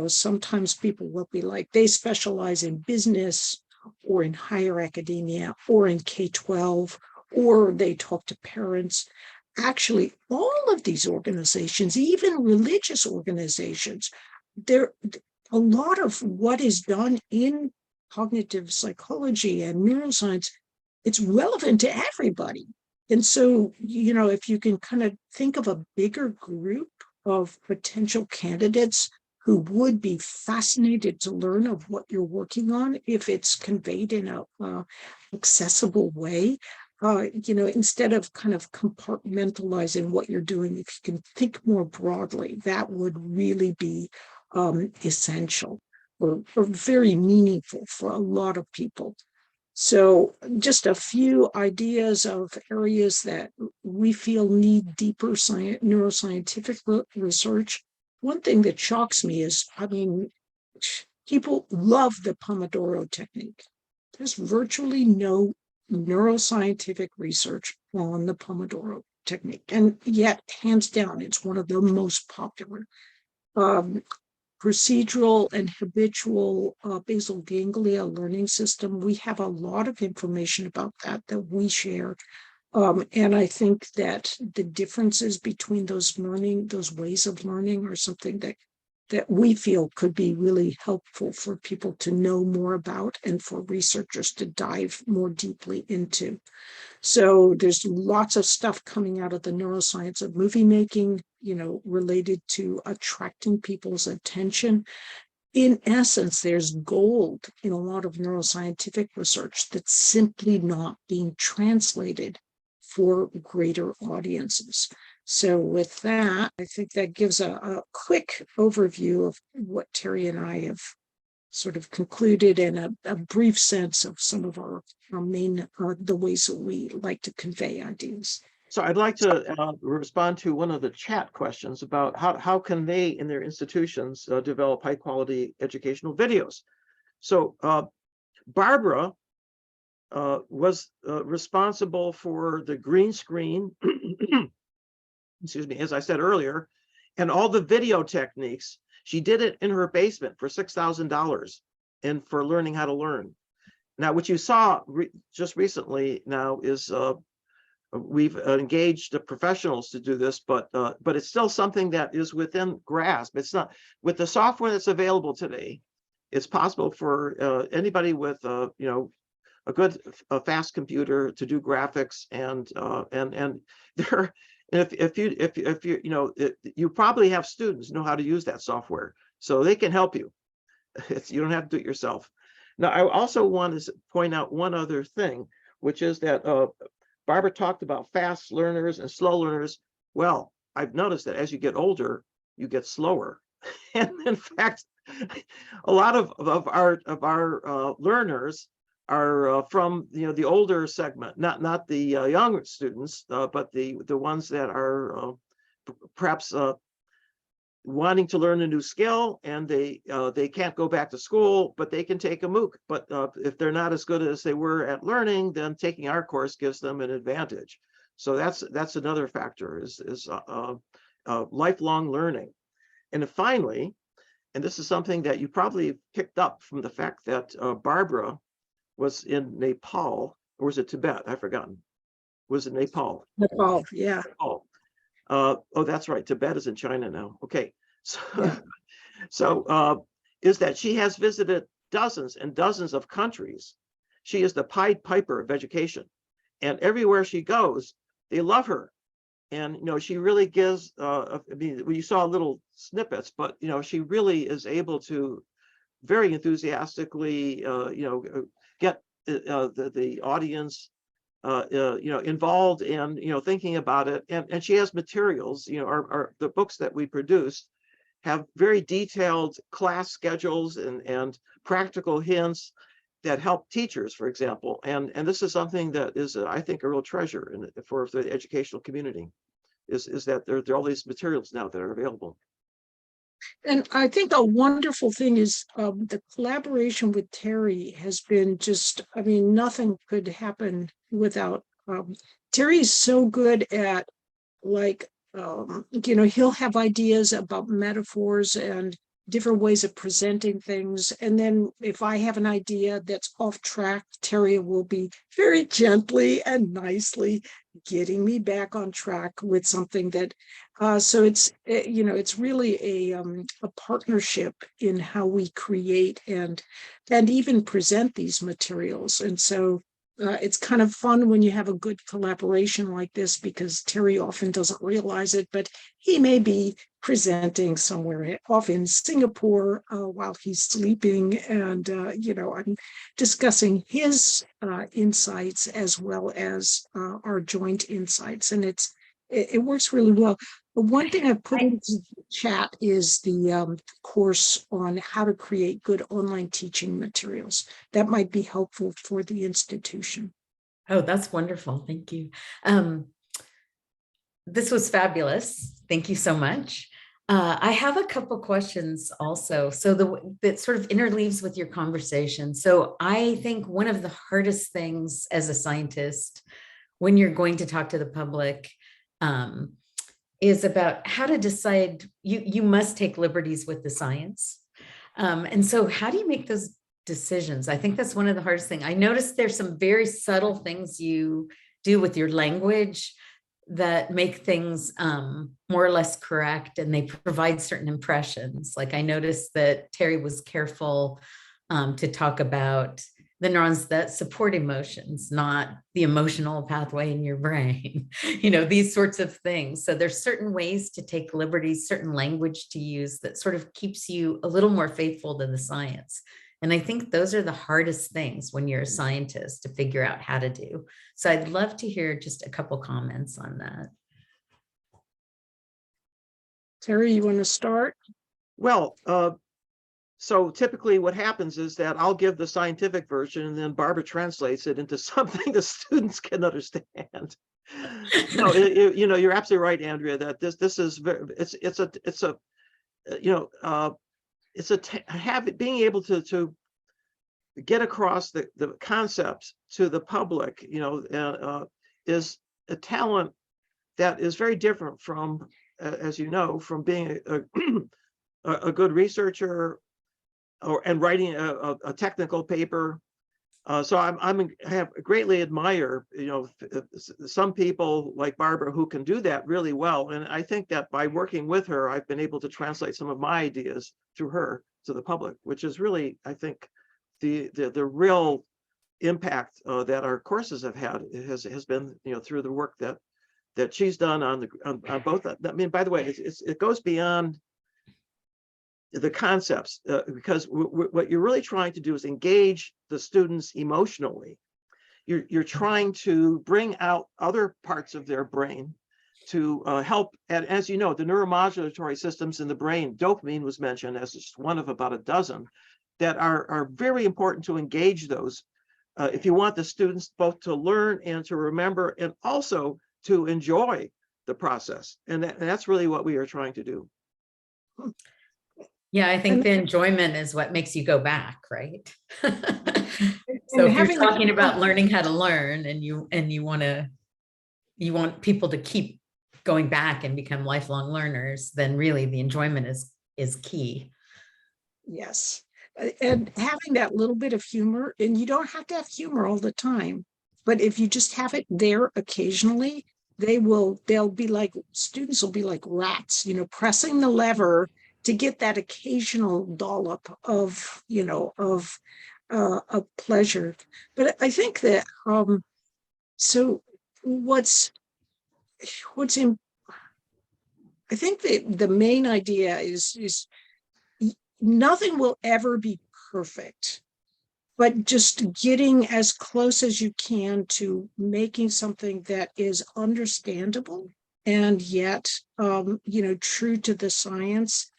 sometimes people will be like, they specialize in business or in higher academia or in K-12, or they talk to parents. Actually, all of these organizations, even religious organizations, a lot of what is done in cognitive psychology and neuroscience, it's relevant to everybody. And so, if you can kind of think of a bigger group of potential candidates who would be fascinated to learn of what you're working on, if it's conveyed in a accessible way, instead of kind of compartmentalizing what you're doing, if you can think more broadly, that would really be essential or very meaningful for a lot of people. So just a few ideas of areas that we feel need deeper neuroscientific research. One thing that shocks me is, people love the Pomodoro technique. There's virtually no neuroscientific research on the Pomodoro technique. And yet, hands down, it's one of the most popular. Procedural and habitual basal ganglia learning system. We have a lot of information about that we share. And I think that the differences between those ways of learning are something that we feel could be really helpful for people to know more about and for researchers to dive more deeply into. So there's lots of stuff coming out of the neuroscience of movie making, related to attracting people's attention. In essence, there's gold in a lot of neuroscientific research that's simply not being translated for greater audiences. So with that, I think that gives a quick overview of what Terry and I have sort of concluded, and a brief sense of some of our main, the ways that we like to convey ideas. So I'd like to respond to one of the chat questions about how can they in their institutions develop high quality educational videos. So Barbara was responsible for the green screen, excuse me, as I said earlier, and all the video techniques. She did it in her basement for $6,000 and for learning how to learn. Now, what you saw just recently now is we've engaged the professionals to do this, but it's still something that is within grasp. It's not with the software that's available today. It's possible for anybody with a good fast computer to do graphics, and there. If you probably have students know how to use that software, so they can help you. You don't have to do it yourself. Now, I also want to point out one other thing, which is that Barbara talked about fast learners and slow learners. Well, I've noticed that as you get older, you get slower. And in fact, a lot of our learners are from the older segment, not the young students, but the ones that are perhaps wanting to learn a new skill, and they can't go back to school, but they can take a MOOC. But if they're not as good as they were at learning, then taking our course gives them an advantage. So that's another factor, is lifelong learning. And then finally, and this is something that you probably picked up from the fact that Barbara was in Nepal, or was it Tibet? I've forgotten. Was it Nepal? Nepal, yeah. Oh, that's right. Tibet is in China now. Okay, so so is that she has visited dozens and dozens of countries. She is the Pied Piper of education, and everywhere she goes, they love her. And she really gives. I mean, you saw little snippets, but she really is able to very enthusiastically, get the audience, involved in thinking about it. And she has materials. The books that we produce have very detailed class schedules and practical hints that help teachers, for example. And this is something that is, I think, a real treasure for the educational community, is that there are all these materials now that are available. And I think a wonderful thing is the collaboration with Terry has been just, I mean, nothing could happen without, Terry's so good at, like, he'll have ideas about metaphors and different ways of presenting things. And then if I have an idea that's off track, Terry will be very gently and nicely getting me back on track with something that, so it's, it's really a partnership in how we create and even present these materials. And so it's kind of fun when you have a good collaboration like this, because Terry often doesn't realize it, but he may be presenting somewhere off in Singapore while he's sleeping. And, I'm discussing his insights as well as our joint insights. And it works really well. But one thing I've put into the chat is the course on how to create good online teaching materials. That might be helpful for the institution. Oh, that's wonderful. Thank you. This was fabulous. Thank you so much. I have a couple questions also. So that sort of interleaves with your conversation. So I think one of the hardest things as a scientist, when you're going to talk to the public, is about how to decide. You must take liberties with the science. And so how do you make those decisions? I think that's one of the hardest things. I noticed there's some very subtle things you do with your language that make things more or less correct, and they provide certain impressions. Like I noticed that Terry was careful to talk about the neurons that support emotions, not the emotional pathway in your brain, these sorts of things. So there's certain ways to take liberties, certain language to use that sort of keeps you a little more faithful to the science. And I think those are the hardest things when you're a scientist to figure out how to do. So I'd love to hear just a couple comments on that. Terry, you want to start? Well, so typically what happens is that I'll give the scientific version, and then Barbara translates it into something the students can understand. No, you're absolutely right, Andrea, that this is very, being able to get across the concepts to the public, is a talent that is very different from, as you know, from being a good researcher and writing a technical paper. So I have greatly admire, some people like Barbara who can do that really well. And I think that by working with her, I've been able to translate some of my ideas through her to the public, which is really, I think, the real impact that our courses have had has been, through the work that she's done on both. I mean, by the way, it goes beyond the concepts, because what you're really trying to do is engage the students emotionally. You're trying to bring out other parts of their brain to help. And as you know, the neuromodulatory systems in the brain, dopamine was mentioned as just one of about a dozen that are very important to engage those. If you want the students both to learn and to remember and also to enjoy the process. And that's really what we are trying to do. Yeah, I think the enjoyment is what makes you go back, right? So if you're talking about learning how to learn and you want people to keep going back and become lifelong learners, then really the enjoyment is key. Yes. And having that little bit of humor, and you don't have to have humor all the time, but if you just have it there occasionally, they'll be like, students will be like rats, pressing the lever to get that occasional dollop of, of pleasure. But I think that, so I think that the main idea is nothing will ever be perfect, but just getting as close as you can to making something that is understandable and yet, true to the science.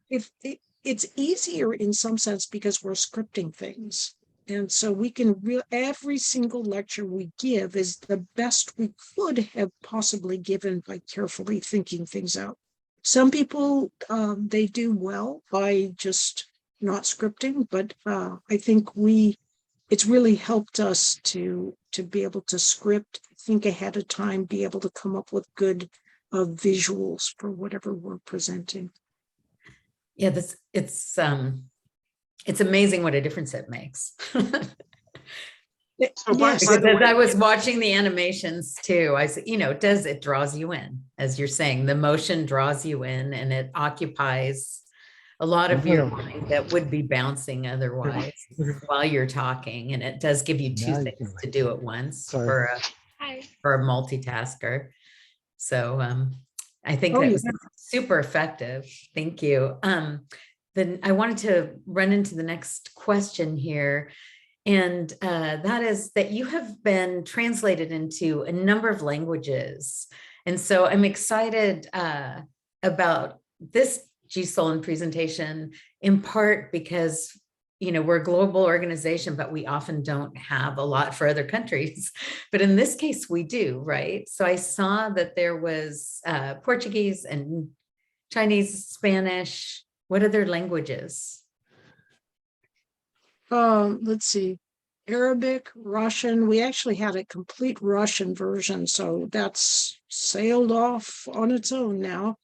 It's easier in some sense because we're scripting things. And so we can every single lecture we give is the best we could have possibly given by carefully thinking things out. Some people, they do well by just not scripting, but I think it's really helped us to be able to script, think ahead of time, be able to come up with good visuals for whatever we're presenting. Yeah, it's amazing what a difference it makes. Yes. Because as I was watching the animations too, I said, it draws you in, as you're saying, the motion draws you in and it occupies a lot of your mind that would be bouncing otherwise while you're talking. And it does give you two things to do at once for a multitasker. So I think that was super effective. Thank you. Then I wanted to run into the next question here. And that is that you have been translated into a number of languages. And so I'm excited about this G-Solon presentation, in part because, we're a global organization, but we often don't have a lot for other countries. But in this case, we do, right? So I saw that there was Portuguese and Chinese, Spanish. What other languages? Let's see, Arabic, Russian. We actually had a complete Russian version, so that's sailed off on its own now.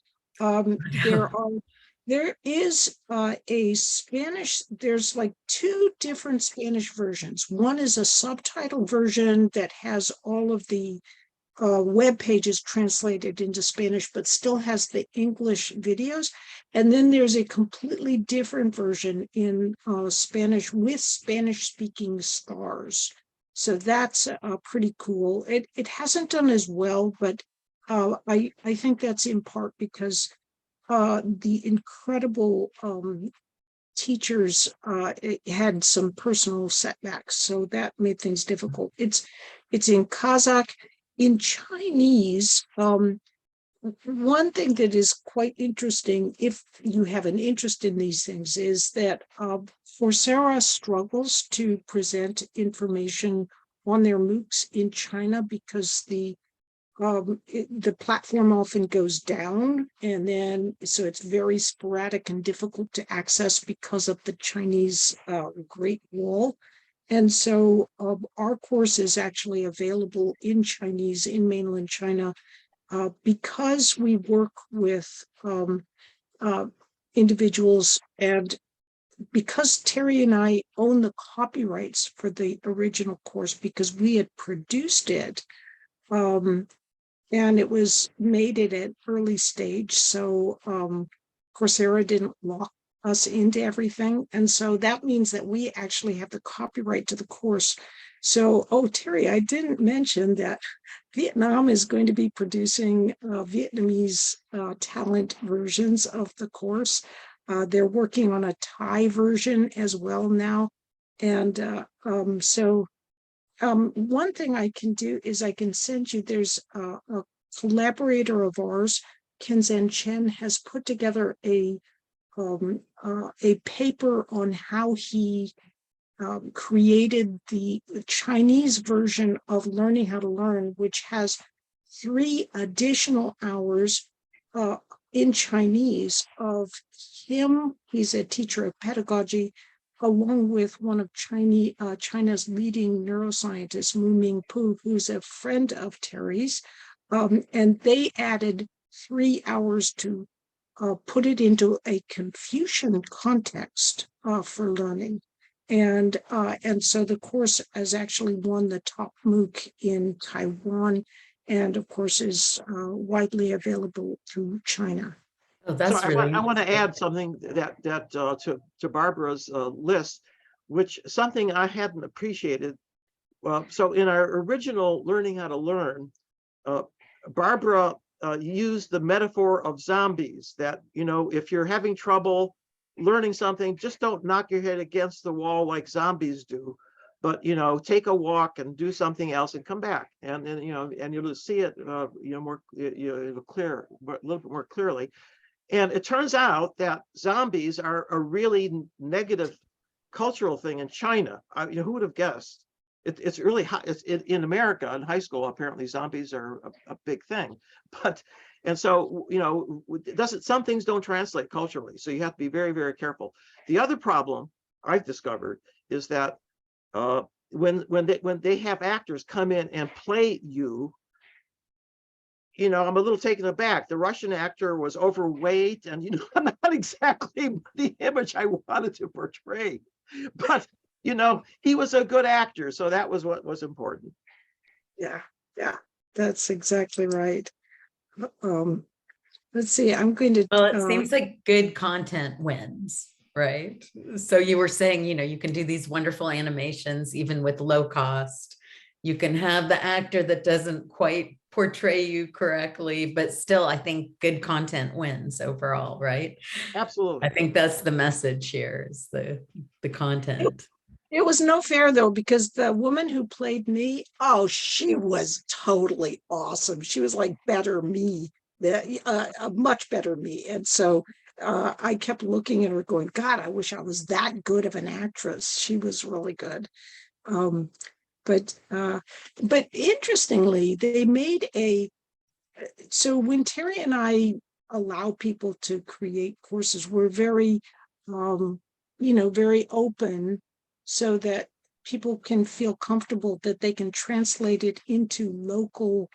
There is a Spanish, there's like two different Spanish versions. One is a subtitled version that has all of the web pages translated into Spanish, but still has the English videos. And then there's a completely different version in Spanish with Spanish speaking stars. So that's pretty cool. It hasn't done as well, but I think that's in part because the incredible teachers had some personal setbacks, so that made things difficult. It's in Kazakh. In Chinese, one thing that is quite interesting, if you have an interest in these things, is that Coursera struggles to present information on their MOOCs in China because the platform often goes down, and then so it's very sporadic and difficult to access because of the Chinese Great Wall. And so our course is actually available in Chinese in mainland China because we work with individuals, and because Terry and I own the copyrights for the original course because we had produced it. And it was made at an early stage, so Coursera didn't lock us into everything. And so that means that we actually have the copyright to the course. So, Terry, I didn't mention that Vietnam is going to be producing Vietnamese talent versions of the course. They're working on a Thai version as well now. And one thing I can do is I can send you, there's a collaborator of ours, Kenzan Chen, has put together a paper on how he created the Chinese version of Learning How to Learn, which has 3 additional hours in Chinese of him. He's a teacher of pedagogy, along with one of China's leading neuroscientists, Mu Ming Pu, who's a friend of Terry's. And they added 3 hours to put it into a Confucian context for learning. And so the course has actually won the top MOOC in Taiwan, and of course is widely available through China. Oh, that's really I want to add something that to Barbara's list, which something I hadn't appreciated. So in our original Learning How to Learn, Barbara used the metaphor of zombies, that, you know, if you're having trouble learning something, just don't knock your head against the wall like zombies do, but, you know, take a walk and do something else and come back, and you know, and you'll see it more, it'll clear a little bit more clearly. And it turns out that zombies are a really negative cultural thing in China. Who would have guessed? It's really hot. In America, in high school, apparently zombies are a big thing. But, and so, you know, some things don't translate culturally. So you have to be very, very careful. The other problem I've discovered is that when they have actors come in and play you, you know, I'm a little taken aback. The Russian actor was overweight and, you know, not exactly the image I wanted to portray, but, you know, he was a good actor. So that was what was important. Yeah, that's exactly right. Let's see, I'm going to. Well, it seems like good content wins, right? So you were saying, you know, you can do these wonderful animations even with low cost. You can have the actor that doesn't quite portray you correctly, but still, I think good content wins overall, right? Absolutely. I think that's the message here, is the content. It was no fair though, because the woman who played me, oh, she was totally awesome. She was like better me, a much better me. And so I kept looking at her going, God, I wish I was that good of an actress. She was really good. But interestingly, they made so when Terry and I allow people to create courses, we're very, very open, so that people can feel comfortable that they can translate it into local,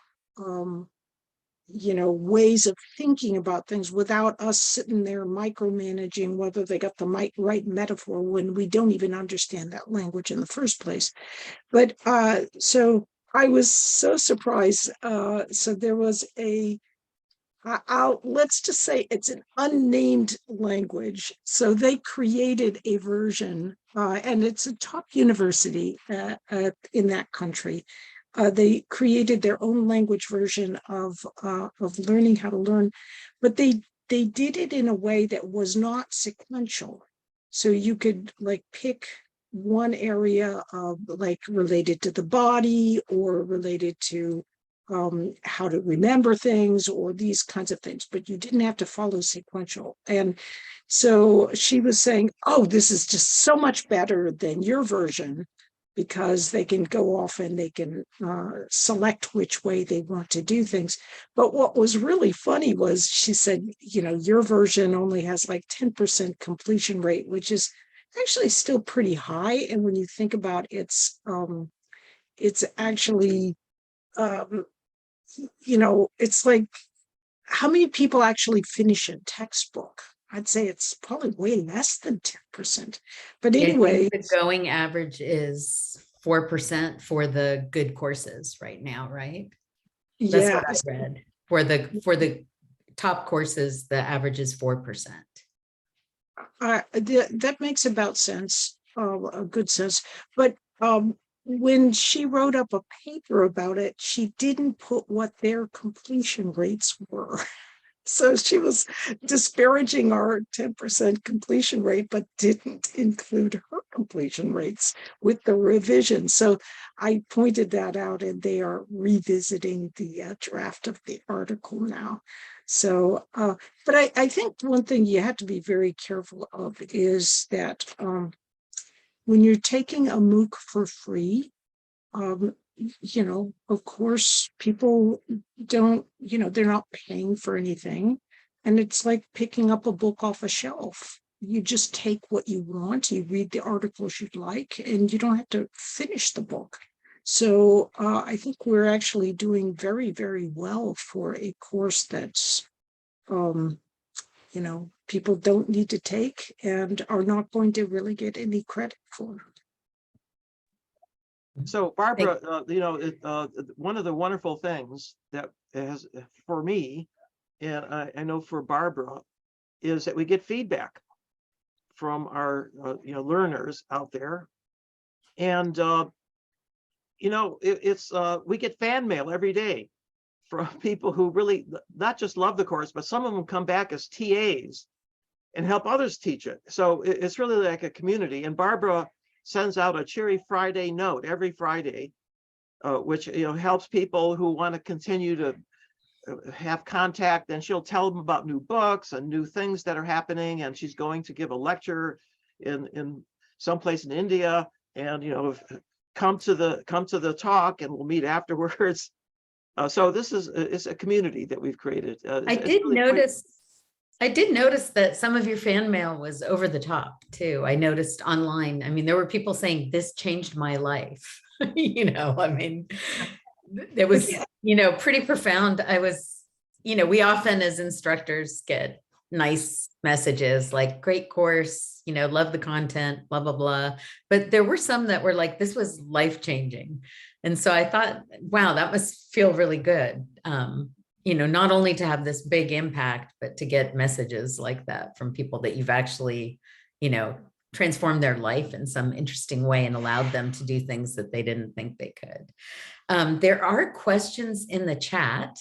ways of thinking about things without us sitting there micromanaging whether they got the right metaphor when we don't even understand that language in the first place. But so I was so surprised. So there was let's just say it's an unnamed language. So they created a version, and it's a top university in that country. They created their own language version of Learning How to Learn, but they did it in a way that was not sequential. So you could like pick one area of like related to the body or related to how to remember things or these kinds of things, but you didn't have to follow sequential. And so she was saying, oh, this is just so much better than your version, because they can go off and they can select which way they want to do things. But what was really funny was she said, your version only has like 10% completion rate, which is actually still pretty high. And when you think about it's actually, it's like, how many people actually finish a textbook? I'd say it's probably way less than 10%. But anyway, the going average is 4% for the good courses right now, right? That's what I read. For the top courses, the average is 4%. That makes about sense, a good sense. But when she wrote up a paper about it, she didn't put what their completion rates were. So she was disparaging our 10% completion rate, but didn't include her completion rates with the revision. So I pointed that out, and they are revisiting the draft of the article now. So, but I think one thing you have to be very careful of is that when you're taking a MOOC for free, of course, people don't, they're not paying for anything. And it's like picking up a book off a shelf. You just take what you want, you read the articles you'd like, and you don't have to finish the book. So I think we're actually doing very, very well for a course that's, people don't need to take and are not going to really get any credit for. So Barbara, one of the wonderful things that has for me, and I know for Barbara, is that we get feedback from our learners out there, and we get fan mail every day from people who really not just love the course, but some of them come back as TAs and help others teach it. So it's really like a community. And Barbara sends out a Cheery Friday note every Friday, which helps people who want to continue to have contact, and she'll tell them about new books and new things that are happening. And she's going to give a lecture in someplace in India, and come to the talk, and we'll meet afterwards. So this is a community that we've created. I did notice that some of your fan mail was over the top too. I noticed online. I mean, there were people saying this changed my life. It was, pretty profound. We often as instructors get nice messages like great course, love the content, blah, blah, blah. But there were some that were like, this was life-changing. And so I thought, wow, that must feel really good. Not only to have this big impact, but to get messages like that from people that you've actually, transformed their life in some interesting way and allowed them to do things that they didn't think they could. There are questions in the chat,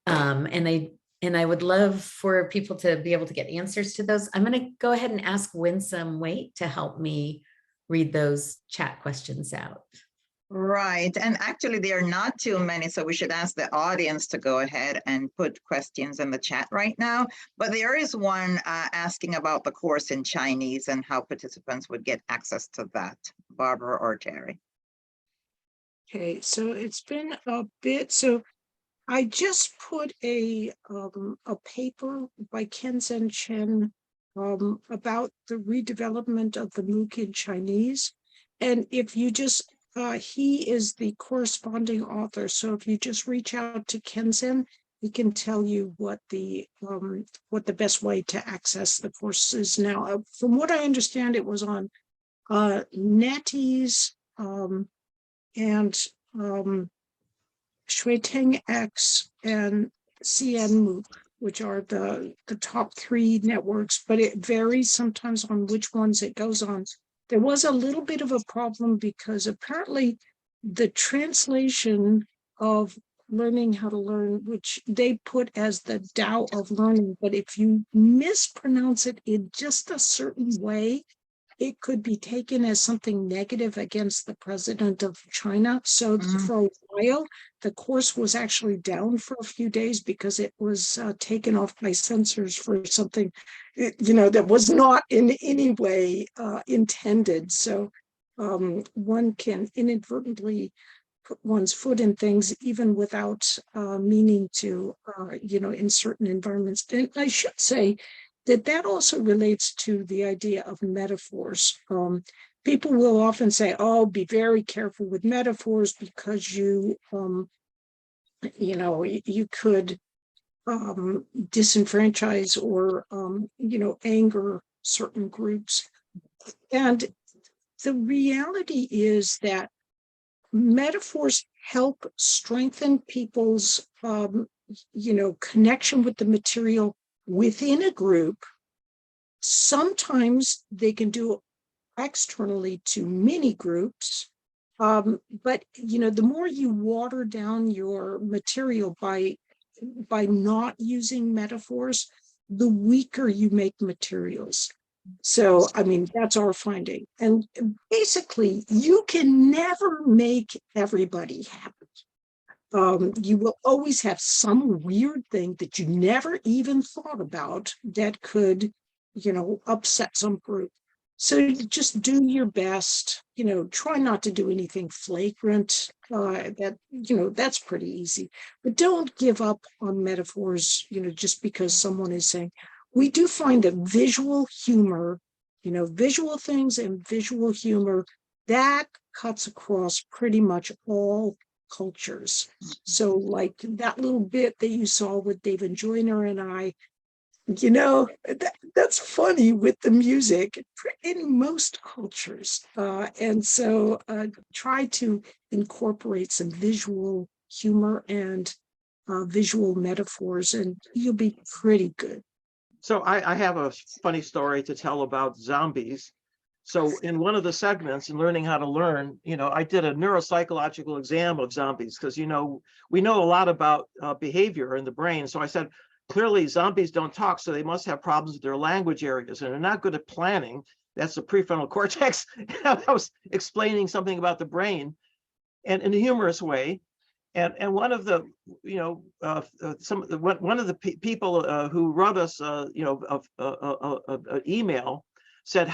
and I would love for people to be able to get answers to those. I'm going to go ahead and ask Winsome Wait to help me read those chat questions out. Right. And actually, there are not too many, so we should ask the audience to go ahead and put questions in the chat right now. But there is one asking about the course in Chinese and how participants would get access to that. Barbara or Terry? Okay, so it's been a bit. So I just put a paper by Kenzhen Chen about the redevelopment of the MOOC in Chinese. And if you just he is the corresponding author. So if you just reach out to Kenzhen, he can tell you what the best way to access the course is now. From what I understand, it was on NetEase and Shuiteng X and CNMOOC, which are the top 3 networks, but it varies sometimes on which ones it goes on. There was a little bit of a problem because apparently the translation of learning how to learn, which they put as the Tao of learning, but if you mispronounce it in just a certain way, it could be taken as something negative against the president of China. So for a while, the course was actually down for a few days because it was taken off by censors for something, that was not in any way intended. So one can inadvertently put one's foot in things even without meaning to, in certain environments. And I should say, that also relates to the idea of metaphors. People will often say, oh, be very careful with metaphors because you could disenfranchise or, anger certain groups. And the reality is that metaphors help strengthen people's, connection with the material within a group. Sometimes they can do externally to mini groups, but the more you water down your material by by not using metaphors, the weaker you make materials. So, I mean, that's our finding. And basically, you can never make everybody happy. You will always have some weird thing that you never even thought about that could, upset some group. So you just do your best, try not to do anything flagrant. That's pretty easy. But don't give up on metaphors, just because someone is saying. We do find that visual humor, visual things and visual humor, that cuts across pretty much all cultures. So like that little bit that you saw with David Joyner and I, that's funny with the music in most cultures. And so try to incorporate some visual humor and visual metaphors, and you'll be pretty good. So I have a funny story to tell about zombies. So in one of the segments in Learning How to Learn, I did a neuropsychological exam of zombies because, we know a lot about behavior in the brain. So I said, clearly zombies don't talk, so they must have problems with their language areas and they're not good at planning. That's the prefrontal cortex. I was explaining something about the brain and in a humorous way. And one of the, one of the people who wrote us, an email said,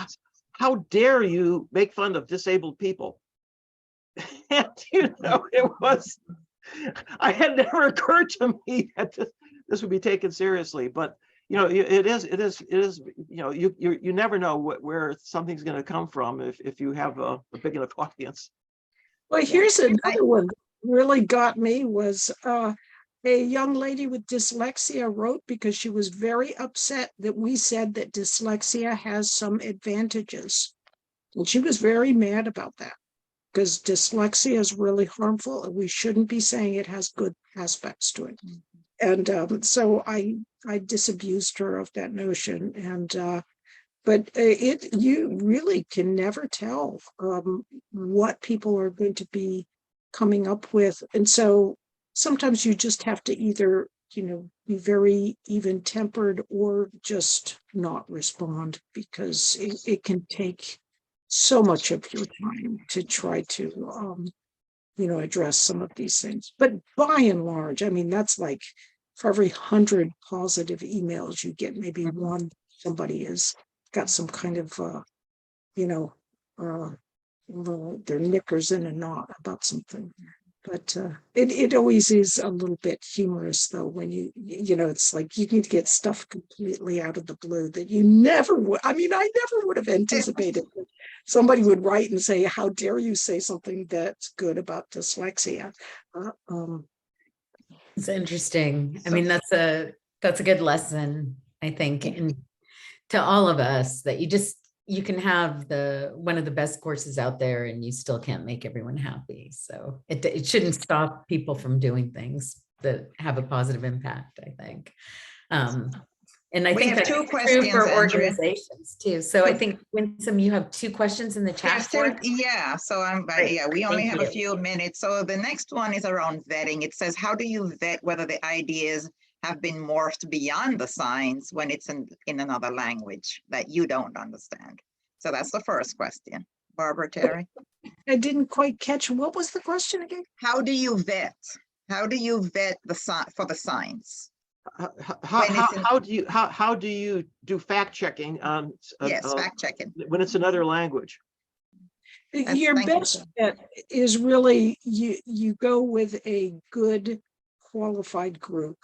"How dare you make fun of disabled people?" And it was, I had never occurred to me that this would be taken seriously, but it is. You never know where something's going to come from if you have a big enough audience. Well, here's another one that really got me was a young lady with dyslexia wrote because she was very upset that we said that dyslexia has some advantages. And she was very mad about that because dyslexia is really harmful and we shouldn't be saying it has good aspects to it. And so I disabused her of that notion. And but you really can never tell what people are going to be coming up with. And so sometimes you just have to either, be very even tempered or just not respond because it can take so much of your time to try to, address some of these things. But by and large, I mean, that's like for every 100 positive emails you get, maybe one, somebody has got some kind of, their knickers in a knot about something. But it always is a little bit humorous though when it's like you need to get stuff completely out of the blue that you never would. I mean, I never would have anticipated that somebody would write and say, "How dare you say something that's good about dyslexia?" It's interesting. I mean, that's a good lesson, I think, to all of us, that you can have one of the best courses out there and you still can't make everyone happy. So it shouldn't stop people from doing things that have a positive impact, I think. And I think that's true for organizations too. So I think, Winsome, you have 2 questions in the chat. Yeah, so we only have a few minutes. So the next one is around vetting. It says, how do you vet whether the ideas have been morphed beyond the science when it's in another language that you don't understand? So that's the first question. Barbara, Terry? I didn't quite catch, what was the question again? How do you vet? How do you vet for the science? How do you do fact checking on fact checking when it's another language? Your best bet is really you go with a good qualified group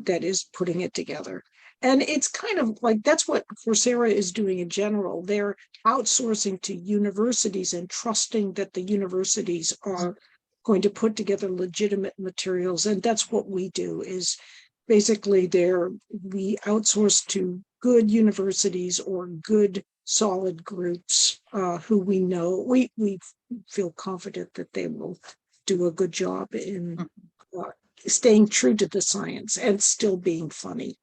that is putting it together. And it's kind of like, that's what Coursera is doing in general. They're outsourcing to universities and trusting that the universities are going to put together legitimate materials. And that's what we do, is basically we outsource to good universities or good solid groups who we know, we feel confident that they will do a good job in staying true to the science and still being funny.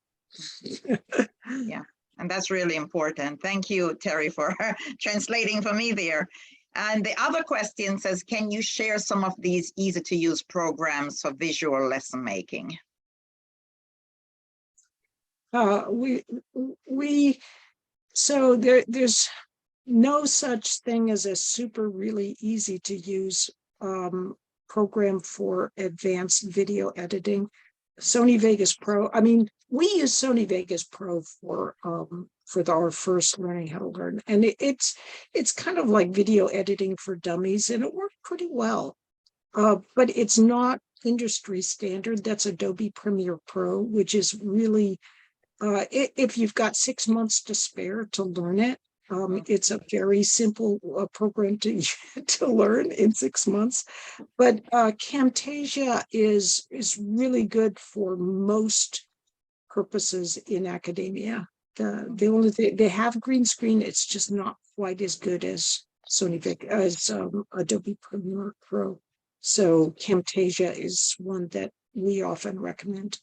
Yeah, and that's really important. Thank you, Terry, for translating for me there. And the other question says, can you share some of these easy to use programs for visual lesson making? So there's no such thing as a super really easy to use program for advanced video editing. Sony Vegas Pro. I mean, we use Sony Vegas Pro for our first learning how to learn, and it's kind of like video editing for dummies, and it worked pretty well. But it's not industry standard. That's Adobe Premiere Pro, which is really if you've got 6 months to spare to learn it. It's a very simple program to learn in 6 months, but Camtasia is really good for most purposes in academia. The only thing, they have green screen, it's just not quite as good as Adobe Premiere Pro. So Camtasia is one that we often recommend.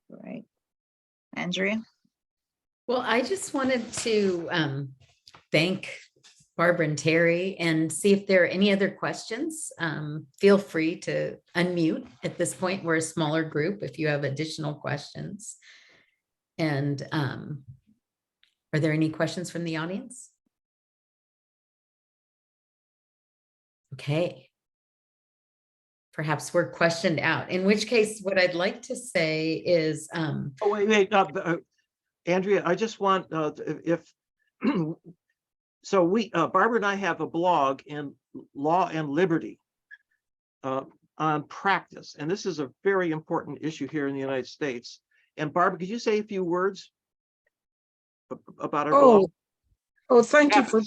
Right. Andrea? Well, I just wanted to thank Barbara and Terry and see if there are any other questions. Feel free to unmute at this point. We're a smaller group if you have additional questions. And are there any questions from the audience? Okay. Perhaps we're questioned out, in which case what I'd like to say is Oh, wait, Andrea, I just want so we Barbara and I have a blog in Law and Liberty on practice, and this is a very important issue here in the United States. And Barbara, could you say a few words about our blog? Oh, thank you for.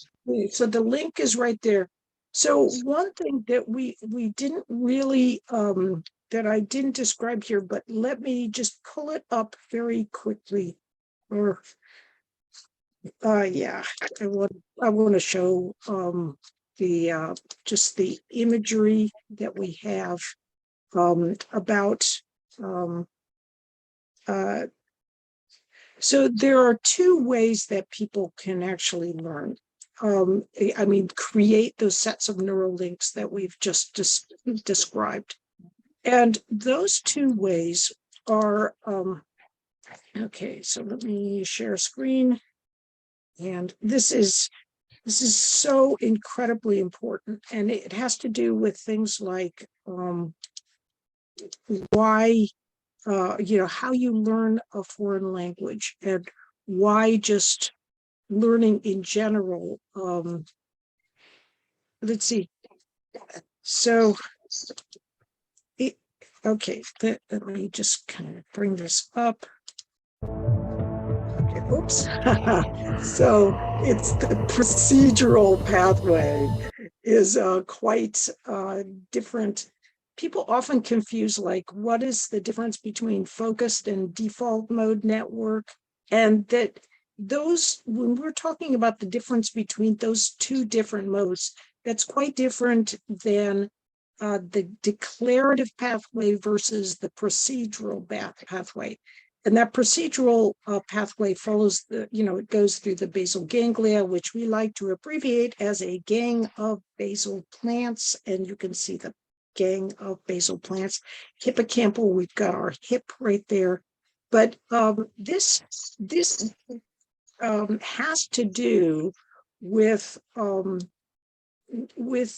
So the link is right there. So one thing that we didn't really that I didn't describe here, but let me just pull it up very quickly. Or yeah, I want to show the just the imagery that we have about so there are two ways that people can actually learn. I mean, create those sets of neural links that we've just described. And those two ways are, okay, so let me share screen. And this is so incredibly important. And it has to do with things like why, how you learn a foreign language and why just learning in general. Let's see. So, okay, let me just kind of bring this up. Okay, oops. So it's the procedural pathway is quite different. People often confuse, like, what is the difference between focused and default mode network? And that those, when we're talking about the difference between those two different modes, that's quite different than the declarative pathway versus the procedural pathway. And that procedural pathway follows it goes through the basal ganglia, which we like to abbreviate as a gang of basal plants. And you can see the gang of basal plants. Hippocampal, we've got our hip right there. But this has to do with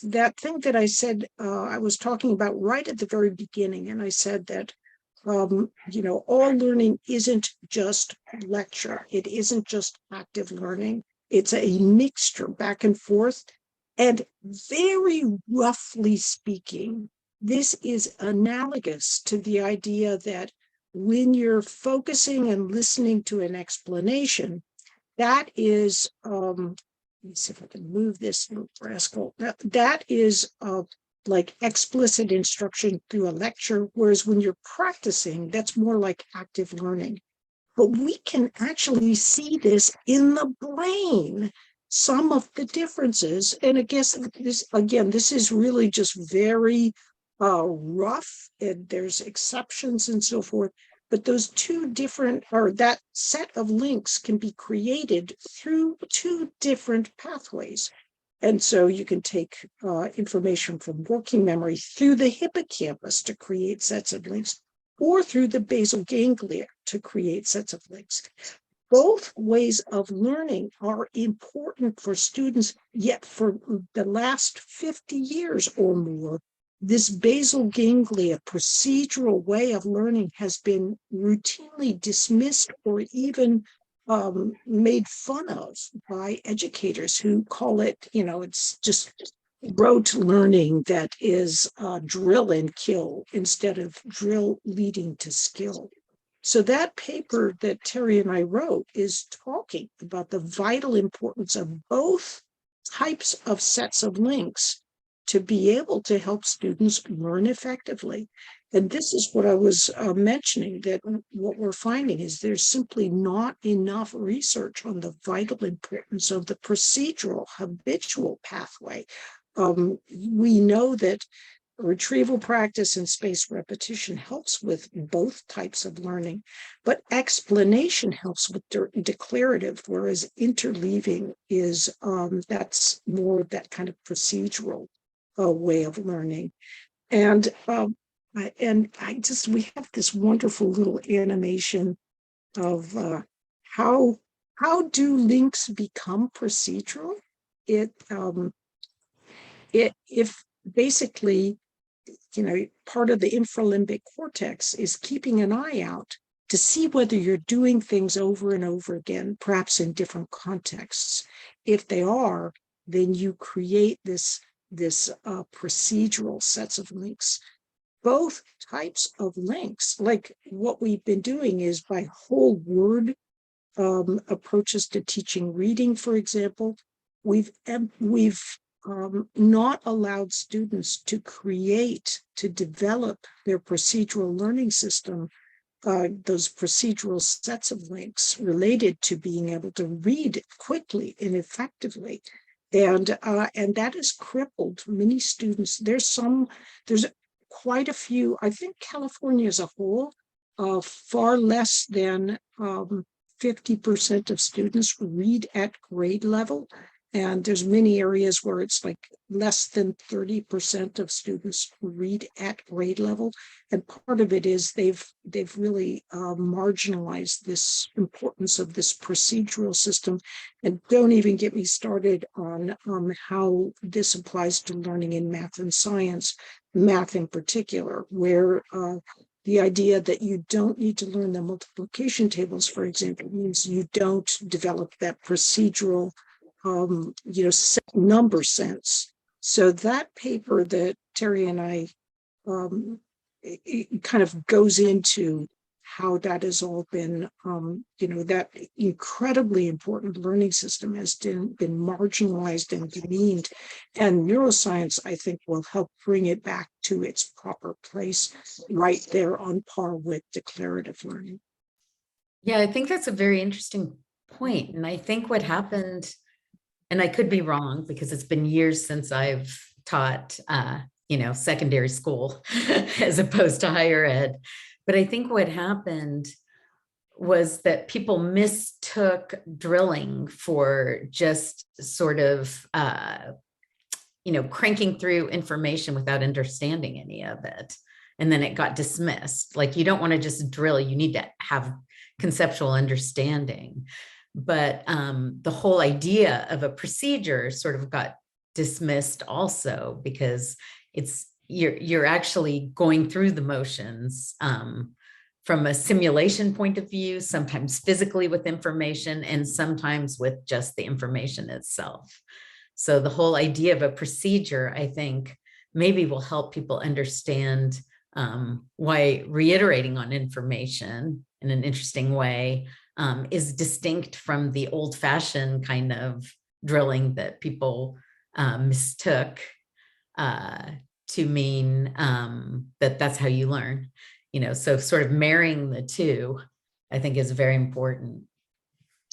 that thing that I said I was talking about right at the very beginning. And I said that all learning isn't just lecture. It isn't just active learning. It's a mixture back and forth. And very roughly speaking, this is analogous to the idea that when you're focusing and listening to an explanation, that is, let me see if I can move this little rascal. That is like explicit instruction through a lecture, whereas when you're practicing, that's more like active learning. But we can actually see this in the brain, some of the differences. And I guess this is really just very rough, and there's exceptions and so forth. But those that set of links can be created through two different pathways. And so you can take information from working memory through the hippocampus to create sets of links, or through the basal ganglia to create sets of links. Both ways of learning are important for students, yet for the last 50 years or more, this basal ganglia procedural way of learning has been routinely dismissed or even made fun of by educators who call it, it's just rote learning that is drill and kill instead of drill leading to skill. So that paper that Terry and I wrote is talking about the vital importance of both types of sets of links to be able to help students learn effectively. And this is what I was mentioning, that what we're finding is there's simply not enough research on the vital importance of the procedural habitual pathway. We know that retrieval practice and spaced repetition helps with both types of learning, but explanation helps with declarative, whereas interleaving is that's more that kind of procedural way of learning. And we have this wonderful little animation of how do links become procedural? If basically, part of the infralimbic cortex is keeping an eye out to see whether you're doing things over and over again, perhaps in different contexts. If they are, then you create this procedural sets of links. Both types of links, like what we've been doing is by whole word approaches to teaching reading, for example, we've not allowed students to develop their procedural learning system, those procedural sets of links related to being able to read quickly and effectively. And that has crippled many students. There's quite a few, I think California as a whole, far less than 50% of students read at grade level. And there's many areas where it's like less than 30% of students read at grade level. And part of it is they've really marginalized this importance of this procedural system. And don't even get me started on how this applies to learning in math and science, math in particular, where the idea that you don't need to learn the multiplication tables, for example, means you don't develop that procedural number sense. So that paper that Terry and I, it kind of goes into how that has all been, that incredibly important learning system has been marginalized and demeaned. And neuroscience, I think, will help bring it back to its proper place right there on par with declarative learning. Yeah, I think that's a very interesting point. And I think what happened, and I could be wrong because it's been years since I've taught, secondary school as opposed to higher ed. But I think what happened was that people mistook drilling for just sort of, cranking through information without understanding any of it. And then it got dismissed. Like, you don't want to just drill, you need to have conceptual understanding. But the whole idea of a procedure sort of got dismissed also, because you're actually going through the motions from a simulation point of view, sometimes physically with information and sometimes with just the information itself. So the whole idea of a procedure, I think, maybe will help people understand why reiterating on information in an interesting way is distinct from the old-fashioned kind of drilling that people mistook to mean that that's how you learn. So sort of marrying the two, I think, is very important.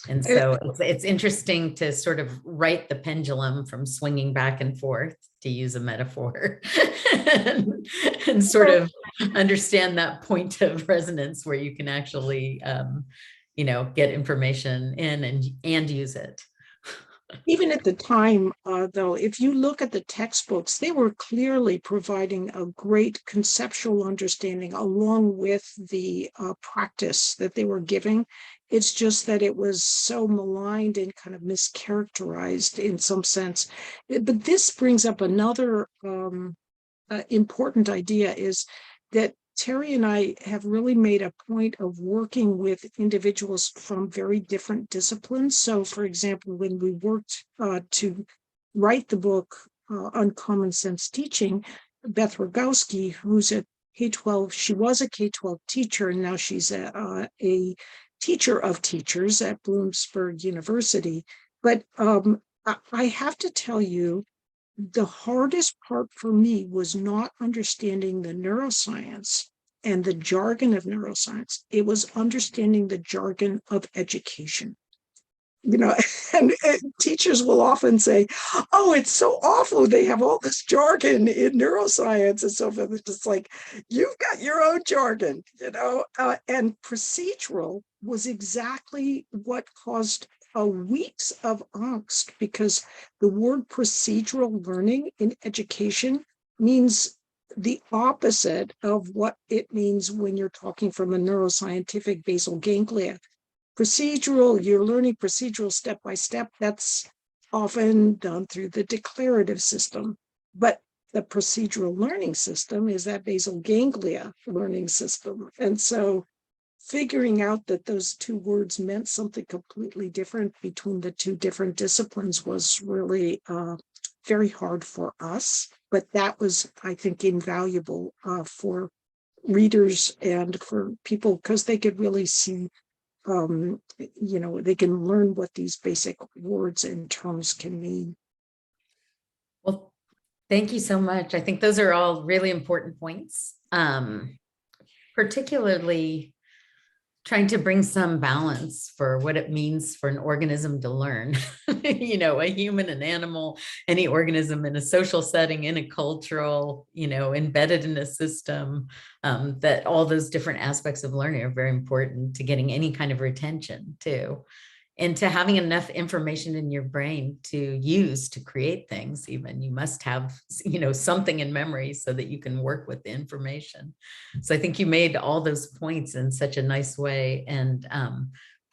And so it's interesting to sort of right the pendulum from swinging back and forth, to use a metaphor, and sort of understand that point of resonance where you can actually, get information in and use it. Even at the time, though, if you look at the textbooks, they were clearly providing a great conceptual understanding along with the practice that they were giving. It's just that it was so maligned and kind of mischaracterized in some sense. But this brings up another important idea, is that Terry and I have really made a point of working with individuals from very different disciplines. So, for example, when we worked to write the book Uncommon Sense Teaching, Beth Rogowski, who's a K-12, she was a K-12 teacher, and now she's a teacher of teachers at Bloomsburg University. But I have to tell you, the hardest part for me was not understanding the neuroscience and the jargon of neuroscience. It was understanding the jargon of education. And teachers will often say, oh, it's so awful. They have all this jargon in neuroscience and so forth. It's just like, you've got your own jargon, and procedural was exactly what caused weeks of angst, because the word procedural learning in education means the opposite of what it means when you're talking from a neuroscientific basal ganglia. Procedural, you're learning procedural step by step. That's often done through the declarative system. But the procedural learning system is that basal ganglia learning system. And so figuring out that those two words meant something completely different between the two different disciplines was really very hard for us. But that was, I think, invaluable for readers and for people, because they could really see, they can learn what these basic words and terms can mean. Well, thank you so much. I think those are all really important points, particularly trying to bring some balance for what it means for an organism to learn, a human, an animal, any organism in a social setting, in a cultural, embedded in a system, that all those different aspects of learning are very important to getting any kind of retention too. And to having enough information in your brain to use to create things, even you must have, something in memory so that you can work with the information. So I think you made all those points in such a nice way, and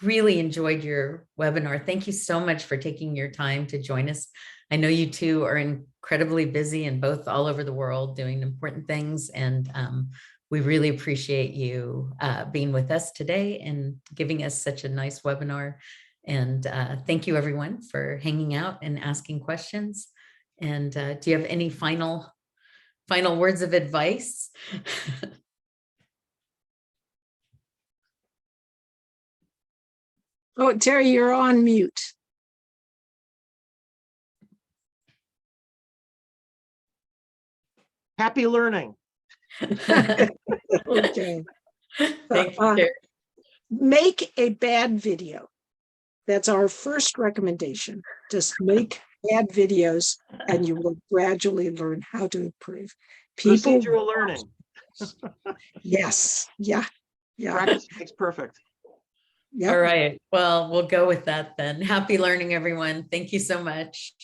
really enjoyed your webinar. Thank you so much for taking your time to join us. I know you two are incredibly busy and both all over the world doing important things. And we really appreciate you being with us today and giving us such a nice webinar. And thank you, everyone, for hanging out and asking questions. And do you have any final words of advice? Oh, Terry, you're on mute. Happy learning. Okay. Thank you, Terry. Make a bad video. That's our first recommendation. Just make bad videos and you will gradually learn how to improve. Procedural learning. Yes. Yeah. Practice makes perfect. Yep. All right. Well, we'll go with that then. Happy learning, everyone. Thank you so much.